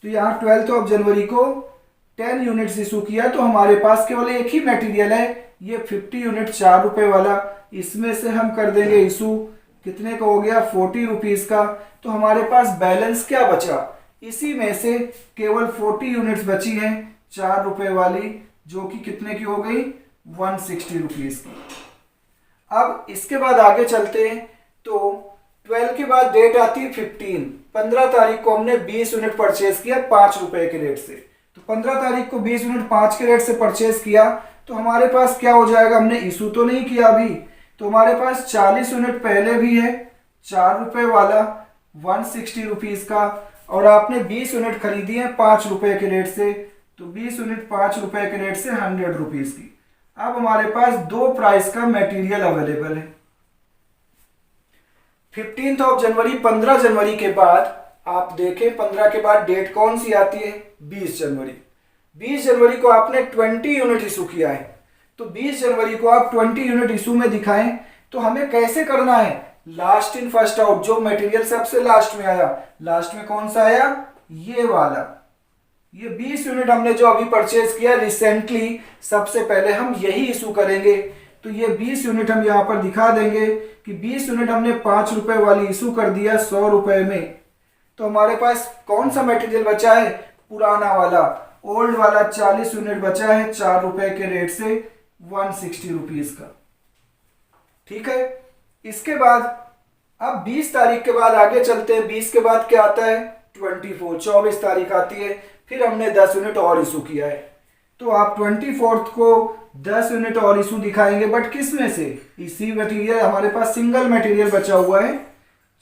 तो यहाँ 12th ऑफ जनवरी को 10 यूनिट्स इशू किया। तो हमारे पास केवल एक ही मटेरियल है, ये 50 यूनिट 4 रुपए वाला। इसमें से हम कर देंगे इशू, कितने का हो गया? 40 रुपीज का। तो हमारे पास बैलेंस क्या बचा? इसी में से केवल 40 यूनिट्स बची हैं 4 रुपए वाली, जो कि कितने की हो गई? 160 रुपीज की। अब इसके बाद आगे चलते हैं। तो 12 के बाद डेट आती है 15। 15 तारीख को हमने 20 यूनिट परचेज किया 5 रुपए के रेट से। तो 15 तारीख को 20 यूनिट 5 के रेट से परचेज किया तो हमारे पास क्या हो जाएगा, हमने इशू तो नहीं किया अभी, तो हमारे पास 40 यूनिट पहले भी है 4 रुपए वाला 160 रुपीज का, और आपने 20 यूनिट खरीदी है 5 रुपए के रेट से, तो 20 यूनिट 5 रुपए के रेट से 100 रुपीज की। अब हमारे पास दो प्राइस का मटेरियल अवेलेबल है। 15 जनवरी 15 जनवरी के बाद आप देखें 15 के बाद डेट कौन सी आती है, 20 जनवरी। 20 जनवरी को आपने 20 यूनिट इशू किया है, तो 20 जनवरी को आप 20 यूनिट इशू में दिखाएं तो हमें कैसे करना है, लास्ट इन फर्स्ट आउट, जो मटेरियल सबसे लास्ट में आया, लास्ट में कौन सा आया, ये वाला, ये 20 यूनिट हमने जो अभी परचेज किया रिसेंटली, सबसे पहले हम यही इशू करेंगे। तो ये 20 यूनिट हम यहाँ पर दिखा देंगे कि 20 यूनिट हमने 5 रुपए वाली इशू कर दिया 100 रुपए में, तो हमारे पास कौन सा मटेरियल बचा है, पुराना वाला, ओल्ड वाला 40 यूनिट बचा है 4 रुपए के रेट से 160 रुपीज का। ठीक है, इसके बाद अब 20 तारीख के बाद आगे चलते हैं। 20 के बाद क्या आता है, 24 तारीख आती है, फिर हमने 10 यूनिट और इशू किया है, तो आप 24 को 10 यूनिट और इशू दिखाएंगे, बट किस में से, इसी मटेरियल, हमारे पास सिंगल मटेरियल बचा हुआ है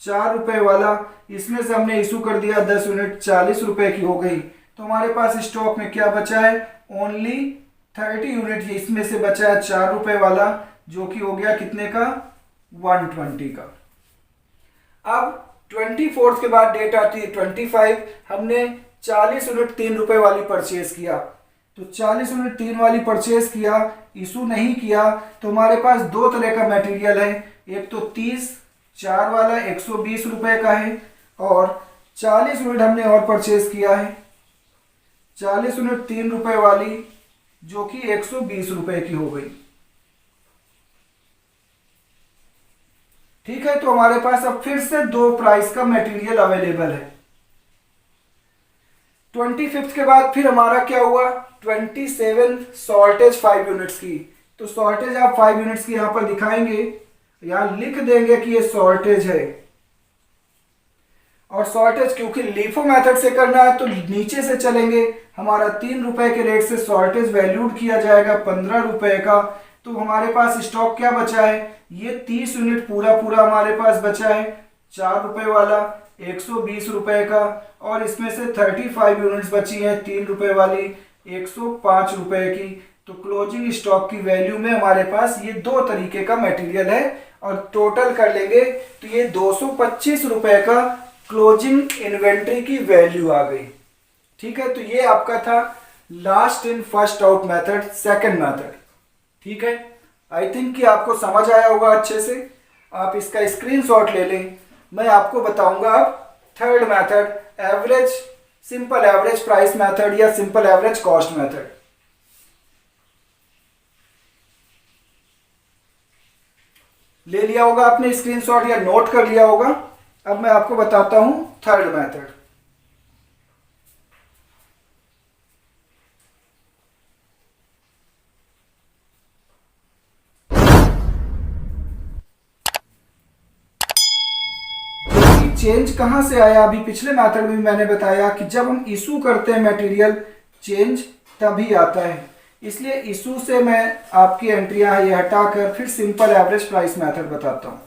4 रुपए वाला, इसमें से हमने इशू कर दिया 10 यूनिट 40 रुपए की हो गई, तो हमारे पास स्टॉक में क्या बचा है, ओनली 30 यूनिट इसमें से बचा है 4 रुपए वाला, जो कि हो गया कितने का, 120 का। अब 24 के बाद डेट आती है 25, हमने 40 यूनिट 3 रुपए वाली परचेज किया, तो 40 यूनिट 3 वाली परचेज किया, इशू नहीं किया, तो हमारे पास दो तरह का मटेरियल है, एक तो 30 4 वाला 120 रुपए का है, और 40 यूनिट हमने और परचेज किया है 40 यूनिट 3 रुपए वाली, जो कि 120 रुपए की हो गई। ठीक है, तो हमारे पास अब फिर से दो प्राइस का मटेरियल अवेलेबल है। 25 के बाद फिर हमारा क्या हुआ, 27 शॉर्टेज 5 यूनिट्स की, तो शॉर्टेज आप 5 यूनिट्स की यहां पर दिखाएंगे, यहां लिख देंगे कि ये शॉर्टेज है, और शॉर्टेज क्योंकि लीफो मेथड से करना है तो नीचे से चलेंगे, हमारा 3 रुपए के रेट से शॉर्टेज वैल्यूड किया जाएगा 15 रुपए का, तो हमारे पास स्टॉक क्या बचा है, ये 30 यूनिट पूरा पूरा हमारे पास बचा है 4 रुपए वाला 120 रुपए का, और इसमें से 35 यूनिट्स बची हैं 3 रुपए वाली 105 रुपए की, तो क्लोजिंग स्टॉक की वैल्यू में हमारे पास ये दो तरीके का मटेरियल है, और टोटल कर लेंगे तो ये 225 रुपए का क्लोजिंग इन्वेंट्री की वैल्यू आ गई। ठीक है, तो ये आपका था last in first out method, second method. ठीक है, आई थिंक कि आपको समझ आया होगा अच्छे से, आप इसका स्क्रीनशॉट ले लें। मैं आपको बताऊंगा अब third method, average, simple average price method या सिंपल एवरेज कॉस्ट मेथड। ले लिया होगा आपने स्क्रीनशॉट या नोट कर लिया होगा। अब मैं आपको बताता हूं थर्ड मेथड। चेंज कहां से आया, अभी पिछले मेथड में मैंने बताया कि जब हम इशू करते हैं मटेरियल, चेंज तभी आता है, इसलिए इशू से मैं आपकी एंट्रियां ये हटाकर फिर सिंपल एवरेज प्राइस मेथड बताता हूं।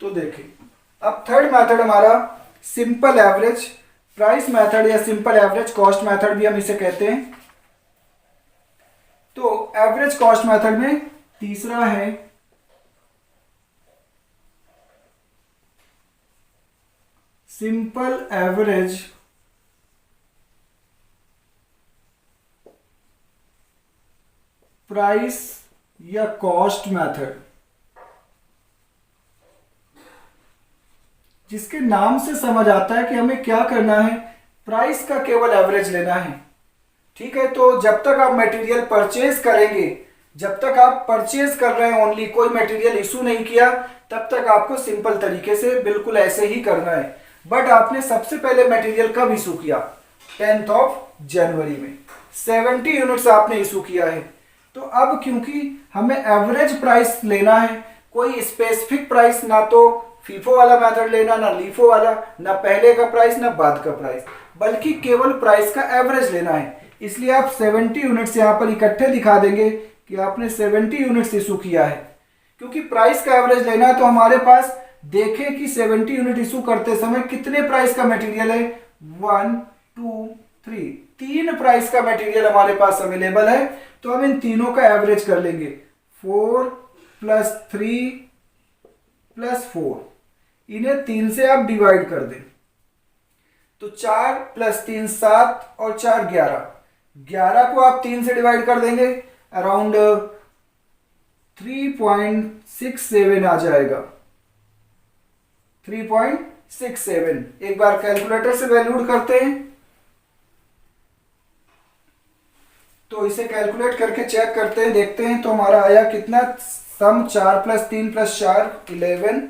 तो देखिए, अब थर्ड मेथड हमारा सिंपल एवरेज प्राइस मेथड या सिंपल एवरेज कॉस्ट मेथड भी हम इसे कहते हैं। तो एवरेज कॉस्ट मेथड में तीसरा है सिंपल एवरेज प्राइस या कॉस्ट मेथड। जिसके नाम से समझ आता है कि हमें क्या करना है, प्राइस का केवल एवरेज लेना है। ठीक है, तो जब तक आप मटेरियल परचेज करेंगे, जब तक आप परचेज कर रहे हैं ओनली, कोई मटेरियल इशू नहीं किया, तब तक आपको सिंपल तरीके से बिल्कुल ऐसे ही करना है। बट आपने सबसे पहले मटेरियल कब इशू किया? 10 जनवरी में 70 यूनिट्स आपने इशू किया है। तो अब क्योंकि हमें एवरेज प्राइस लेना है, कोई स्पेसिफिक प्राइस, ना तो फीफो वाला मेथड लेना, ना लीफो वाला, ना पहले का प्राइस ना बाद का प्राइस, बल्कि केवल प्राइस का एवरेज लेना है। इसलिए आप 70 यूनिट्स यहाँ पर इकट्ठे दिखा देंगे कि आपने 70 यूनिट्स इशू किया है। क्योंकि प्राइस का एवरेज लेना है तो हमारे पास देखें कि 70 यूनिट इशू करते समय कितने प्राइस का मटेरियल है। 1 2 3, 3 प्राइस का मटेरियल हमारे पास अवेलेबल है। तो हम इन तीनों का एवरेज कर लेंगे। 4 + 3 + 4, इन्हें 3 से आप डिवाइड कर दें तो 4 + 3 7 और 4 11, 11 को आप 3 से डिवाइड कर देंगे, अराउंड 3.67 आ जाएगा। 3.67, एक बार कैलकुलेटर से वैल्यूड करते हैं तो इसे कैलकुलेट करके चेक करते हैं, देखते हैं तो हमारा आया कितना। सम 4 + 3 + 4 11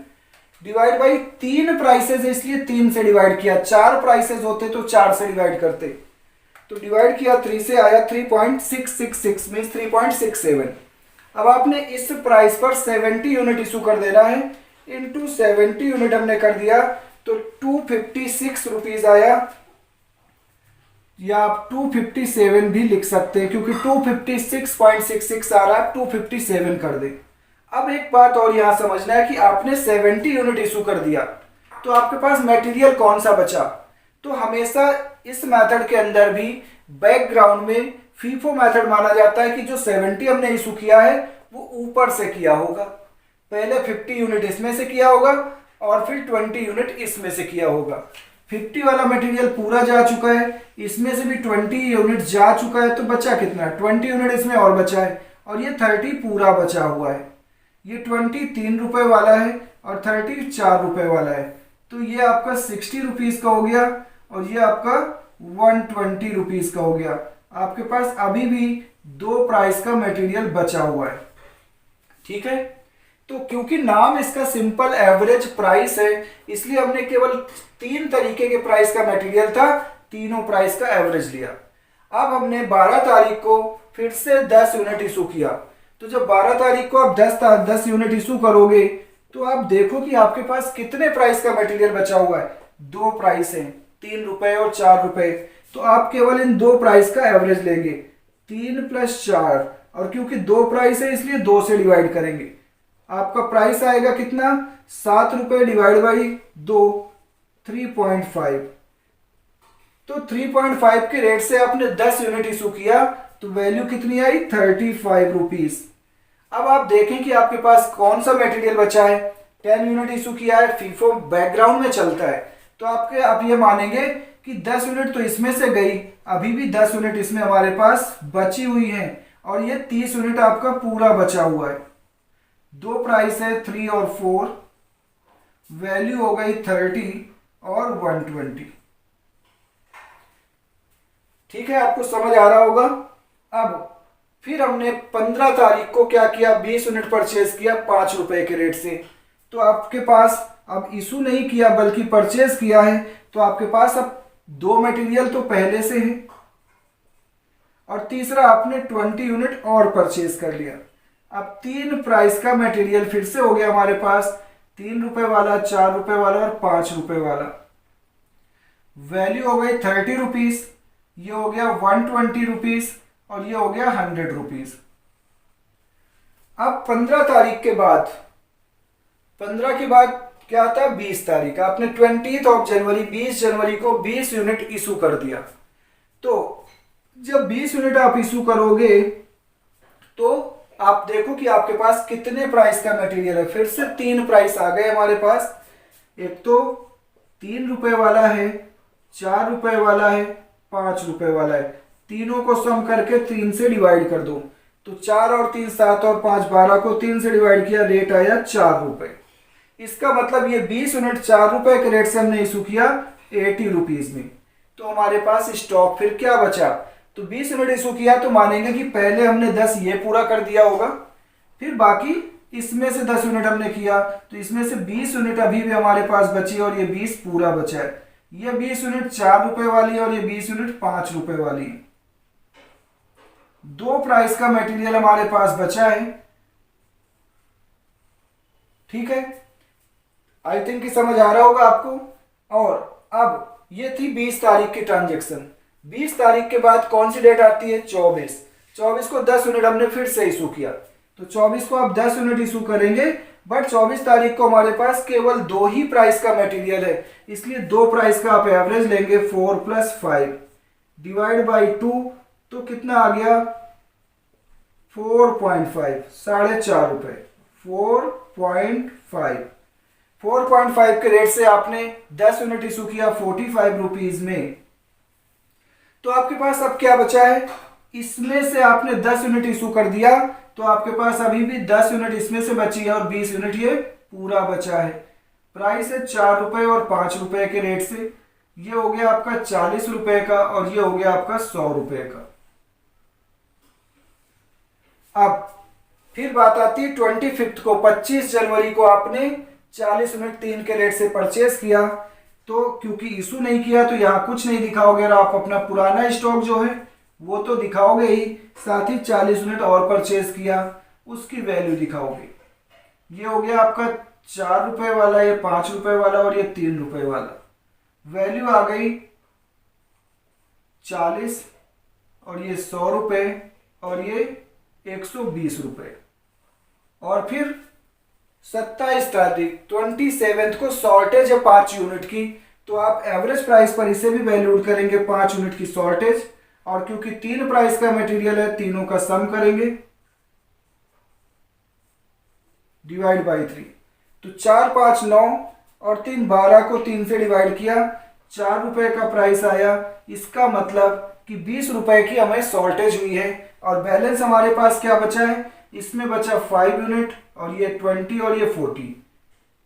डिवाइड बाई 3 प्राइसेस है इसलिए 3 से डिवाइड किया। 4 प्राइसेस होते तो 4 से डिवाइड करते, तो डिवाइड किया 3 से, आया 3.666 मीन 3.67। अब आपने इस प्राइस पर 70 यूनिट इशू कर देना है, इंटू 70 यूनिट हमने कर दिया तो 256 रुपीज आया, या आप 257 भी लिख सकते हैं क्योंकि 256.66 आ रहा है, 257 कर दे। अब एक बात और यहां समझना है कि आपने 70 यूनिट इशू कर दिया तो आपके पास मटेरियल कौन सा बचा। तो हमेशा इस मेथड के अंदर भी बैकग्राउंड में फीफो मेथड माना जाता है कि जो 70 हमने इशू किया है वो ऊपर से किया होगा। पहले 50 यूनिट इसमें से किया होगा और फिर 20 यूनिट इसमें से किया होगा। 50 वाला मटेरियल पूरा जा चुका है, इसमें से भी 20 यूनिट जा चुका है, तो बचा कितना? 20 यूनिट इसमें और बचा है, और ये 30 पूरा बचा हुआ है। ये 20 3 रुपए वाला है और 30 4 रुपए वाला है, तो ये आपका 60 रुपीज का हो गया और ये आपका 120 रुपीज का हो गया। आपके पास अभी भी 2 प्राइस का मटेरियल बचा हुआ है। ठीक है, तो क्योंकि नाम इसका सिंपल एवरेज प्राइस है इसलिए हमने केवल 3 तरीके के प्राइस का मटेरियल था, तीनों प्राइस का एवरेज लिया। अब हमने 12 तारीख को फिर से 10 यूनिट इशू किया, तो जब 12 तारीख को आप 10 यूनिट इशू करोगे तो आप देखो कि आपके पास कितने प्राइस का मटेरियल बचा हुआ है। 2 प्राइस हैं, 3 रुपए और 4 रुपए, तो आप केवल इन 2 प्राइस का एवरेज लेंगे, 3 + 4, और क्योंकि 2 प्राइस है इसलिए 2 से डिवाइड करेंगे। आपका प्राइस आएगा कितना? 7 रुपए डिवाइड बाई 2, 3.5। तो 3.5 के रेट से आपने 10 यूनिट इशू किया तो वैल्यू कितनी आई? 35 रुपीज। अब आप देखें कि आपके पास कौन सा मटेरियल बचा है। 10 यूनिट इशू किया है, फीफो बैकग्राउंड में चलता है, तो आप ये मानेंगे कि 10 यूनिट तो इसमें से गई, अभी भी 10 यूनिट इसमें हमारे पास बची हुई हैं, और ये 30 यूनिट आपका पूरा बचा हुआ है। 2 प्राइस है 3 और 4, वैल्यू हो गई 30 और 120। ठीक है, आपको समझ आ रहा होगा। अब फिर हमने 15 तारीख को क्या किया? 20 यूनिट परचेज किया 5 रुपए के रेट से। तो आपके पास अब इशू नहीं किया बल्कि परचेज किया है, तो आपके पास अब 2 मटेरियल तो पहले से है, और तीसरा आपने 20 यूनिट और परचेज कर लिया। अब 3 प्राइस का मटेरियल फिर से हो गया हमारे पास, 3 रुपए वाला, 4 रुपए वाला और 5 रुपए वाला। वैल्यू हो गई 30 रुपीज, ये हो गया 120 रुपीज और ये हो गया 100 रुपीज। अब 15 तारीख के बाद, 15 के बाद क्या आता है? 20 तारीख। आपने 20 जनवरी, 20 जनवरी को 20 यूनिट इशू कर दिया। तो जब 20 यूनिट आप इशू करोगे तो आप देखो कि आपके पास कितने प्राइस का मटेरियल है। फिर से 3 प्राइस आ गए हमारे पास, एक तो 3 रुपए वाला है, 4 रुपए वाला है, 5 रुपए वाला है। तीनों को सम करके 3 से डिवाइड कर दो, तो 4 और 3 7 और 5 12 को 3 से डिवाइड किया, रेट आया 4 रुपए। इसका मतलब ये 20 यूनिट 4 रुपए के रेट से हमने इशू किया 80 रुपीज में। तो हमारे पास स्टॉक फिर क्या बचा? तो 20 यूनिट इशू किया तो मानेंगे कि पहले हमने 10 ये पूरा कर दिया होगा, फिर बाकी इसमें से 10 यूनिट हमने किया, तो इसमें से 20 यूनिट अभी भी हमारे पास बची और ये 20 पूरा बचा है। ये 20 यूनिट 4 रुपए वाली है और ये 20 यूनिट 5 रुपए वाली है। दो प्राइस का मटेरियल हमारे पास बचा है। ठीक है, आई थिंक कि समझ आ रहा होगा आपको। और अब ये थी 20 तारीख की ट्रांजेक्शन। 20 तारीख के बाद कौन सी डेट आती है? 24। 24 को 10 यूनिट हमने फिर से इशू किया, तो 24 को आप 10 यूनिट इशू करेंगे, बट 24 तारीख को हमारे पास केवल दो ही प्राइस का मटेरियल है, इसलिए दो प्राइस का आप एवरेज लेंगे। 4 + 5 डिवाइड बाई 2, तो कितना आ गया? 4.5, 4.5 रुपए। 4.5 के रेट से आपने 10 यूनिट इशू किया 45 रुपीज में। तो आपके पास अब क्या बचा है? इसमें से आपने 10 यूनिट इशू कर दिया, तो आपके पास अभी भी 10 यूनिट इसमें से बची है और 20 यूनिट ये पूरा बचा है। प्राइस है 4 रुपए और 5 रुपए के रेट से। ये हो गया आपका 40 रुपए का और ये हो गया आपका 100 रुपए का। अब फिर बात आती है 25 को, 25 जनवरी को आपने 40 यूनिट 3 के रेट से परचेज किया, तो क्योंकि इशू नहीं किया तो यहाँ कुछ नहीं दिखाओगे और आप अपना पुराना स्टॉक जो है वो तो दिखाओगे ही, साथ ही 40 यूनिट और परचेज किया उसकी वैल्यू दिखाओगे। ये हो गया आपका 4 रुपए वाला, ये 5 रुपए वाला और ये 3 रुपए वाला। वैल्यू आ गई 40 और ये 100 रुपए और ये 120 रुपए। और फिर 27 तारीख 27 को शॉर्टेज है 5 यूनिट की, तो आप एवरेज प्राइस पर इसे भी वैल्यूड करेंगे 5 यूनिट की शॉर्टेज, और क्योंकि 3 प्राइस का मटेरियल है तीनों का सम करेंगे डिवाइड बाई 3। तो 4 5 9 और 3 12 को 3 से डिवाइड किया, 4 रुपए का प्राइस आया। इसका मतलब कि 20 रुपए की हमें शॉर्टेज हुई है और बैलेंस हमारे पास क्या बचा है? इसमें बचा 5 यूनिट और ये 20 और ये 40।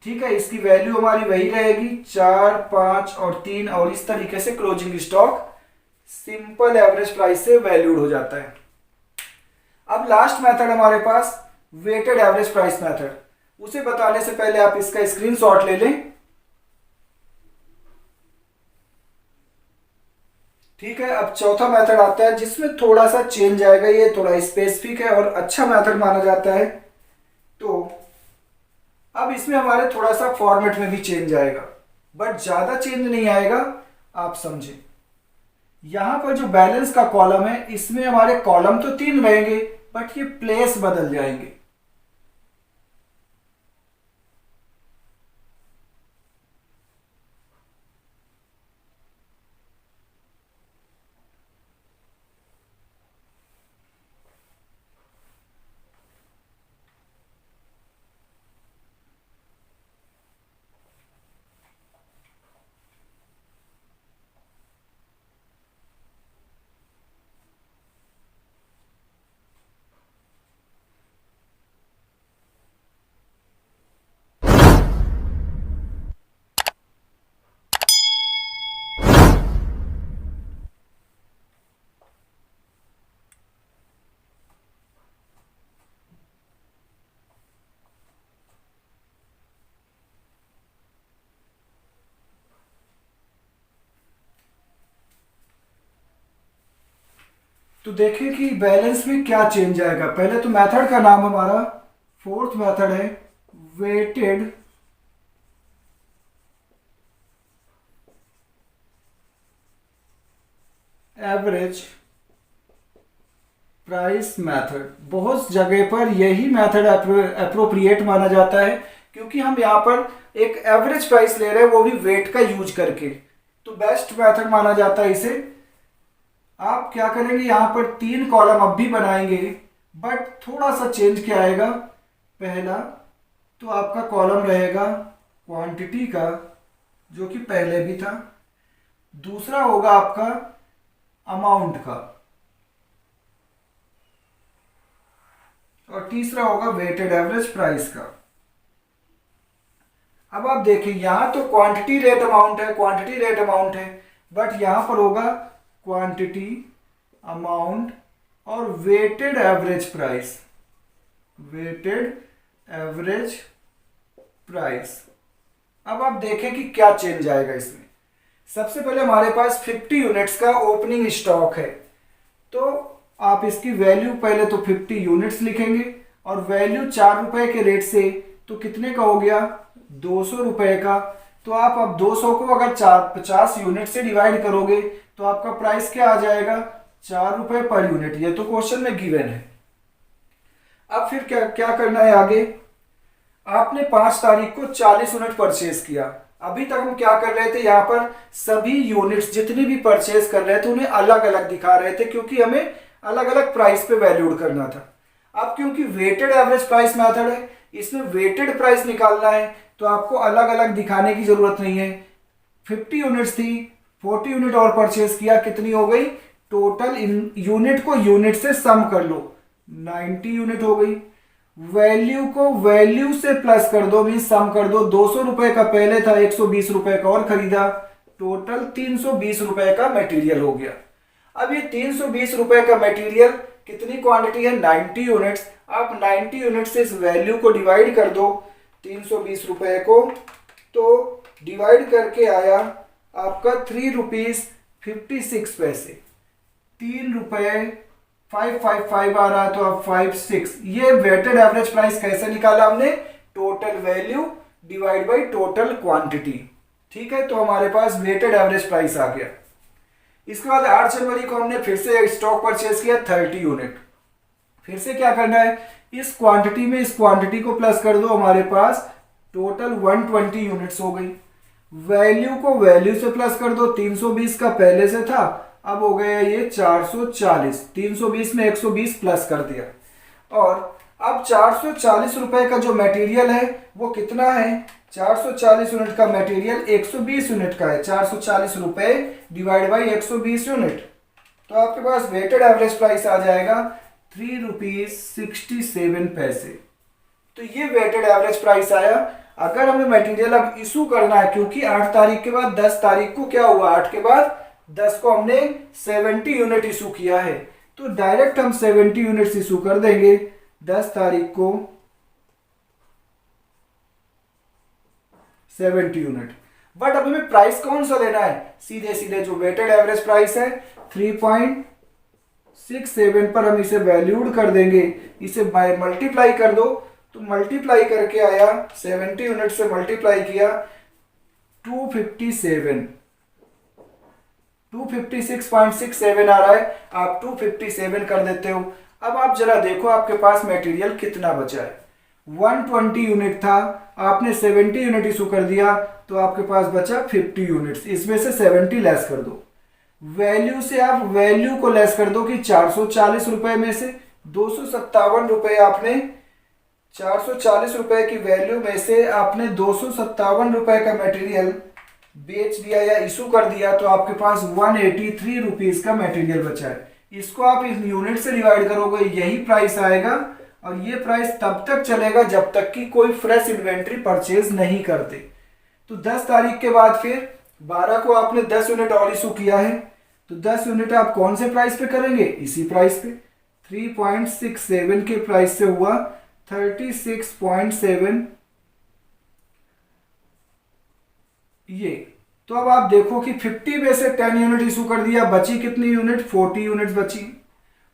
ठीक है, इसकी वैल्यू हमारी वही रहेगी 4 5 और 3, और इस तरीके से closing stock simple average price से वैल्यूड हो जाता है। अब लास्ट मेथड हमारे पास वेटेड एवरेज प्राइस मेथड। उसे बताने से पहले आप इसका स्क्रीनशॉट ले लें। ठीक है, अब चौथा मेथड आता है जिसमें थोड़ा सा चेंज आएगा, ये थोड़ा स्पेसिफिक है और अच्छा मेथड माना जाता है। तो अब इसमें हमारे थोड़ा सा फॉर्मेट में भी चेंज आएगा, बट ज्यादा चेंज नहीं आएगा, आप समझें। यहां पर जो बैलेंस का कॉलम है इसमें हमारे कॉलम तो 3 रहेंगे, बट ये प्लेस बदल जाएंगे। तो देखें कि बैलेंस में क्या चेंज आएगा। पहले तो मेथड का नाम हमारा फोर्थ मेथड है वेटेड एवरेज प्राइस मेथड। बहुत जगह पर यही मेथड अप्रोप्रिएट माना जाता है, क्योंकि हम यहाँ पर एक एवरेज प्राइस ले रहे हैं वो भी वेट का यूज करके, तो बेस्ट मेथड माना जाता है इसे। आप क्या करेंगे, यहाँ पर 3 कॉलम अब भी बनाएंगे, बट थोड़ा सा चेंज क्या आएगा। पहला तो आपका कॉलम रहेगा क्वांटिटी का, जो कि पहले भी था। दूसरा होगा आपका अमाउंट का, और तीसरा होगा वेटेड एवरेज प्राइस का। अब आप देखिए यहाँ तो क्वांटिटी रेट अमाउंट है, क्वांटिटी रेट अमाउंट है, बट यहाँ पर होगा क्वांटिटी अमाउंट और weighted average price, weighted average price. अब आप देखें कि क्या चेंज आएगा इसमें। सबसे पहले हमारे पास 50 यूनिट्स का ओपनिंग स्टॉक है, तो आप इसकी वैल्यू पहले तो 50 यूनिट्स लिखेंगे और वैल्यू 4 रुपए के रेट से तो कितने का हो गया, 200 रुपए का। तो आप अब 200 को अगर 50 यूनिट से डिवाइड करोगे तो आपका प्राइस क्या आ जाएगा, 4 रुपए पर यूनिट। ये तो क्वेश्चन में गिवन है। अब फिर क्या क्या करना है आगे। आपने 5 तारीख को 40 यूनिट परचेज किया। अभी तक हम क्या कर रहे थे, यहाँ पर सभी यूनिट्स जितनी भी परचेज कर रहे थे उन्हें अलग अलग दिखा रहे थे, क्योंकि हमें अलग अलग प्राइस पे वैल्यूड करना था। अब क्योंकि वेटेड एवरेज प्राइस मेथड है, इसमें वेटेड प्राइस निकालना है, तो आपको अलग अलग दिखाने की जरूरत नहीं है। 50 यूनिट्स थी, 40 यूनिट और परचेज किया, कितनी हो गई टोटल। यूनिट को यूनिट से सम कर लो, 90 यूनिट हो गई। वैल्यू को वैल्यू से प्लस कर दो, मीन सम कर दो। 200 रुपए का पहले था, 120 रुपए का और खरीदा, टोटल 320 रुपए का मटेरियल हो गया। अब ये 320 रुपए का मटेरियल कितनी क्वांटिटी है, 90 यूनिट्स। आप 90 यूनिट से इस वैल्यू को डिवाइड कर दो 320 रुपए को, तो डिवाइड करके आया आपका 3 रुपीज 56 पैसे। 3 रुपए 555 आ रहा है, तो अब 56। ये वेटेड एवरेज प्राइस कैसे निकाला हमने, total value divide by total quantity. ठीक है, तो हमारे पास वेटेड एवरेज प्राइस आ गया। इसके बाद 8 जनवरी को हमने फिर से स्टॉक परचेज किया 30 यूनिट। फिर से क्या करना है, इस क्वांटिटी में इस क्वांटिटी को प्लस कर दो, हमारे पास टोटल 120 यूनिट्स हो गई। वैल्यू को वैल्यू से प्लस कर दो, 320 का पहले से था, अब हो गया ये 440। 320 में 120 प्लस कर दिया, और अब 440 रुपए का जो मटेरियल है वो कितना है, 440 यूनिट का मटेरियल 120 यूनिट का है। 440 रुपए डिवाइड बाई 120 यूनिट, तो आपके पास वेटेड एवरेज प्राइस आ जाएगा 3 रुपीज 67 पैसे। तो ये वेटेड एवरेज प्राइस आया। अगर हमें मटेरियल अब इशू करना है, क्योंकि 8 तारीख के बाद 10 तारीख को क्या हुआ, 8 के बाद 10 को हमने 70 यूनिट इशू किया है, तो डायरेक्ट हम 70 यूनिट्स इशू कर देंगे 10 तारीख को 70 यूनिट। बट अब हमें प्राइस कौन सा लेना है, सीधे सीधे जो वेटेड एवरेज प्राइस है 3.67 पर हम इसे वैल्यूड कर देंगे। इसे बाय मल्टीप्लाई कर दो, तो मल्टीप्लाई करके आया 70 यूनिट से मल्टीप्लाई किया 256.67 आ रहा है, आप 257 कर देते हो। अब आप जरा देखो आपके पास मटेरियल कितना बचा है। 120 यूनिट था, आपने 70 यूनिट इशू कर दिया, तो आपके पास बचा 50 यूनिट्स। इसमें से 70 लेस कर दो। वैल्यू से आप वैल्यू को लेस कर दो कि 440 रुपए में से 257 रुपए आपने 440 रुपए की वैल्यू में से आपने 257 रुपए का मटेरियल बेच दिया या इशू कर दिया, तो आपके पास 183 रुपीज का मटेरियल बचा है। इसको आप इस यूनिट से डिवाइड करोगे, यही प्राइस आएगा, और ये प्राइस तब तक चलेगा जब तक कि कोई फ्रेश इन्वेंट्री परचेज नहीं करते। तो 10 तारीख के बाद फिर 12 को आपने 10 यूनिट और इशू किया है, तो 10 यूनिट आप कौन से प्राइस पे करेंगे, इसी प्राइस पे। 3.67 के प्राइस से हुआ 36.7 ये। तो अब आप देखो कि 50 में से 10 यूनिट इशू कर दिया, बची कितनी यूनिट, 40 यूनिट्स बची।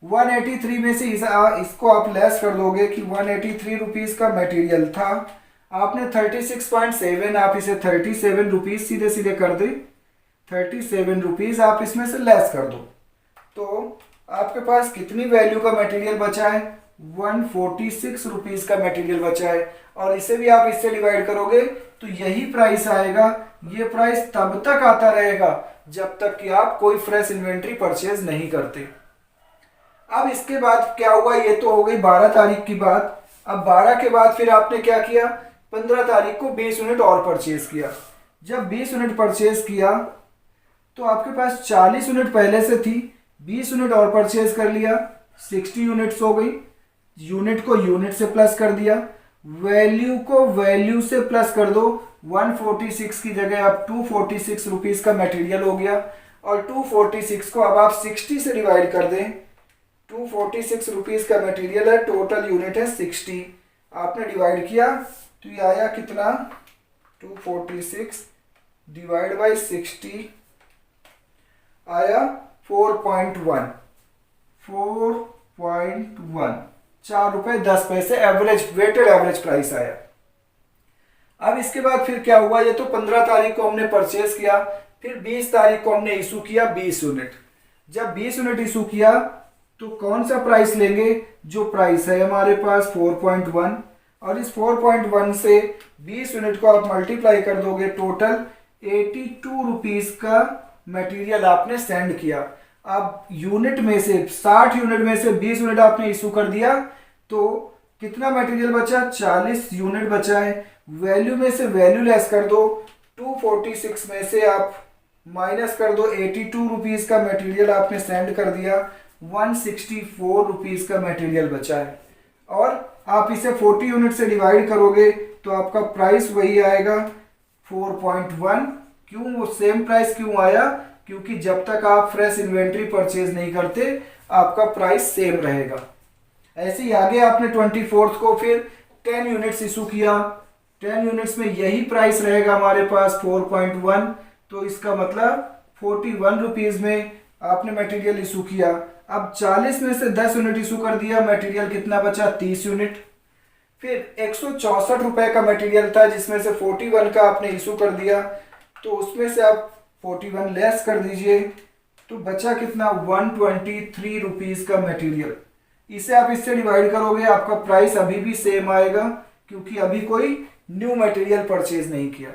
183 में से इसको आप लेस कर दोगे कि 183 रुपीज का मटेरियल था, आपने 36.7, आप इसे 37 रुपीज सीधे सीधे कर दे, 37 रुपीज आप इसमें से लेस कर दो, तो आपके पास कितनी वैल्यू का मटेरियल बचा है, 146 रुपीज का मटेरियल बचा है। और इसे भी आप इससे डिवाइड करोगे तो यही प्राइस आएगा। ये प्राइस तब तक आता रहेगा जब तक कि आप कोई फ्रेश इन्वेंट्री परचेज नहीं करते। अब इसके बाद क्या हुआ, ये तो हो गई 12 तारीख की बात। अब 12 के बाद फिर आपने क्या किया, 15 तारीख को 20 यूनिट और परचेज किया। जब 20 यूनिट परचेज किया तो आपके पास 40 यूनिट पहले से थी, 20 यूनिट और परचेज कर लिया, 60 यूनिट्स हो गई। यूनिट को यूनिट से प्लस कर दिया, वैल्यू को वैल्यू से प्लस कर दो, 146 की जगह अब 246 रुपीज़ का मटेरियल हो गया। और 246 को अब आप 60 से डिवाइड कर दें। 246 रुपीज़ का मटेरियल है, टोटल यूनिट है 60। आपने डिवाइड किया तो ये आया कितना, 246 डिवाइड बाई 60 आया 4.1। 4.1 एवरेज वेटेड एवरेज प्राइस आया। अब इसके बाद फिर क्या हुआ, ये तो 15 तारीख को हमने परचेज किया, फिर 20 तारीख को हमने इशू किया 20 यूनिट। जब 20 यूनिट इशू किया तो कौन सा प्राइस लेंगे, जो प्राइस है हमारे पास 4.1, और इस 4.1 से 20 यूनिट को आप मल्टीप्लाई कर दोगे, टोटल 82 रुपीज़ का मटेरियल आपने सेंड किया। अब यूनिट में से 60 यूनिट में से 20 यूनिट आपने इशू कर दिया तो कितना मटेरियल बचा, 40 यूनिट बचा है। वैल्यू में से वैल्यू लेस कर दो, 246 में से आप माइनस कर दो, 82 रुपीज़ का मटेरियल आपने सेंड कर दिया, 164 रुपीज़ का मटेरियल बचा है। और आप इसे 40 यूनिट से डिवाइड करोगे तो आपका प्राइस वही आएगा 4.1। क्यों वो सेम प्राइस क्यों आया, क्योंकि जब तक आप फ्रेश इन्वेंट्री परचेज नहीं करते आपका प्राइस सेम रहेगा। ऐसे ही आगे आपने 24 को फिर 10 यूनिट्स इशू किया, 10 यूनिट्स में यही प्राइस रहेगा हमारे पास 4.1, तो इसका मतलब 41 रुपीज़ में आपने मटेरियल इशू किया। अब 40 में से 10 यूनिट इशू कर दिया, मटेरियल कितना बचा, 30 यूनिट। फिर 164 रुपये का मटेरियल था जिसमें से 41 का आपने इशू कर दिया, तो उसमें से आप 41 लेस कर दीजिए तो बचा कितना, 123 रुपीज़ का मटेरियल। इसे आप इससे डिवाइड करोगे आपका प्राइस अभी भी सेम आएगा क्योंकि अभी कोई न्यू मटेरियल परचेज नहीं किया।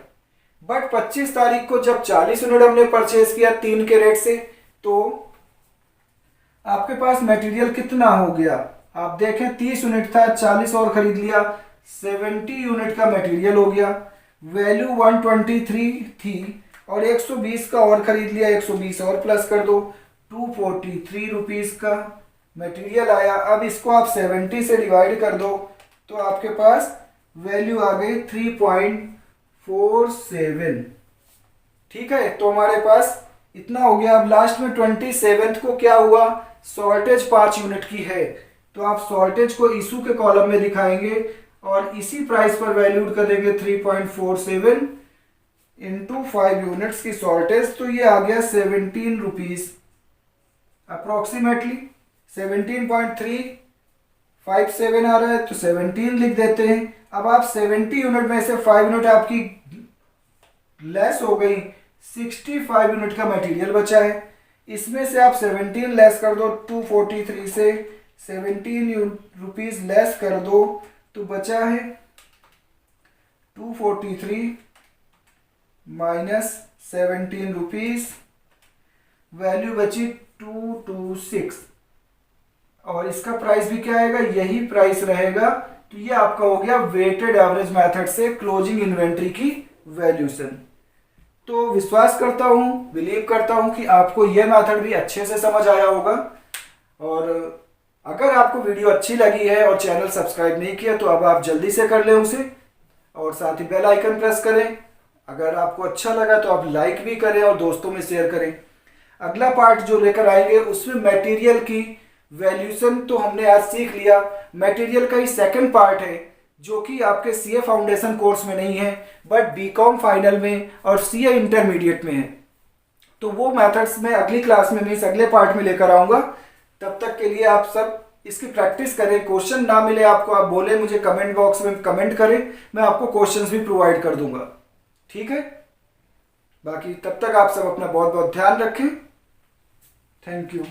बट 25 तारीख को जब 40 यूनिट हमने परचेज किया 3 के रेट से, तो आपके पास मटेरियल कितना हो गया, आप देखें 30 यूनिट था, 40 और खरीद लिया, 70 यूनिट का मटेरियल हो गया। वैल्यू 123 थी और 120 का और खरीद लिया, 120 और प्लस कर दो, 243 रुपीज़ का मटेरियल आया। अब इसको आप 70 से डिवाइड कर दो तो आपके पास वैल्यू आ गई 3.47। ठीक है, तो हमारे पास इतना हो गया। अब लास्ट में 27 को क्या हुआ, शॉर्टेज 5 यूनिट की है, तो आप शॉर्टेज को इशू के कॉलम में दिखाएंगे और इसी प्राइस पर वैल्यूड करेंगे 3.47 इंटू 5 यूनिट्स की शॉर्टेज, तो ये आ गया 17 रुपीज़ अप्रोक्सीमेटली 17.357 आ रहा है, तो 17 लिख देते हैं। अब आप 70 यूनिट में से 5 यूनिट आपकी लेस हो गई, 65 यूनिट का मटेरियल बचा है। इसमें से आप 17 लेस कर दो, 243 से 17 रुपीज़ लेस कर दो तो बचा है 243 माइनस 17 रुपीज़, वैल्यू बची 226 और इसका प्राइस भी क्या आएगा, यही प्राइस रहेगा। तो ये आपका हो गया वेटेड एवरेज मेथड से क्लोजिंग इन्वेंट्री की वैल्यूशन। तो विश्वास करता हूँ, बिलीव करता हूँ कि आपको यह मेथड भी अच्छे से समझ आया होगा। और अगर आपको वीडियो अच्छी लगी है और चैनल सब्सक्राइब नहीं किया तो अब आप जल्दी से कर लें उसे, और साथ ही बेल आइकन प्रेस करें। अगर आपको अच्छा लगा तो आप लाइक भी करें और दोस्तों में शेयर करें। अगला पार्ट जो लेकर आएंगे उसमें मटेरियल की वैल्यूशन तो हमने आज सीख लिया। मटेरियल का ही सेकंड पार्ट है जो कि आपके सीए फाउंडेशन कोर्स में नहीं है बट बीकॉम फाइनल में और सीए इंटरमीडिएट में है। तो वो मेथड्स मैं अगली क्लास में मीन्स अगले पार्ट में लेकर आऊँगा। तब तक के लिए आप सब इसकी प्रैक्टिस करें। क्वेश्चन ना मिले आपको, आप बोले मुझे कमेंट बॉक्स में कमेंट करें, मैं आपको क्वेश्चंस भी प्रोवाइड कर दूंगा। ठीक है, बाकी तब तक आप सब अपना बहुत बहुत ध्यान रखें। Thank you.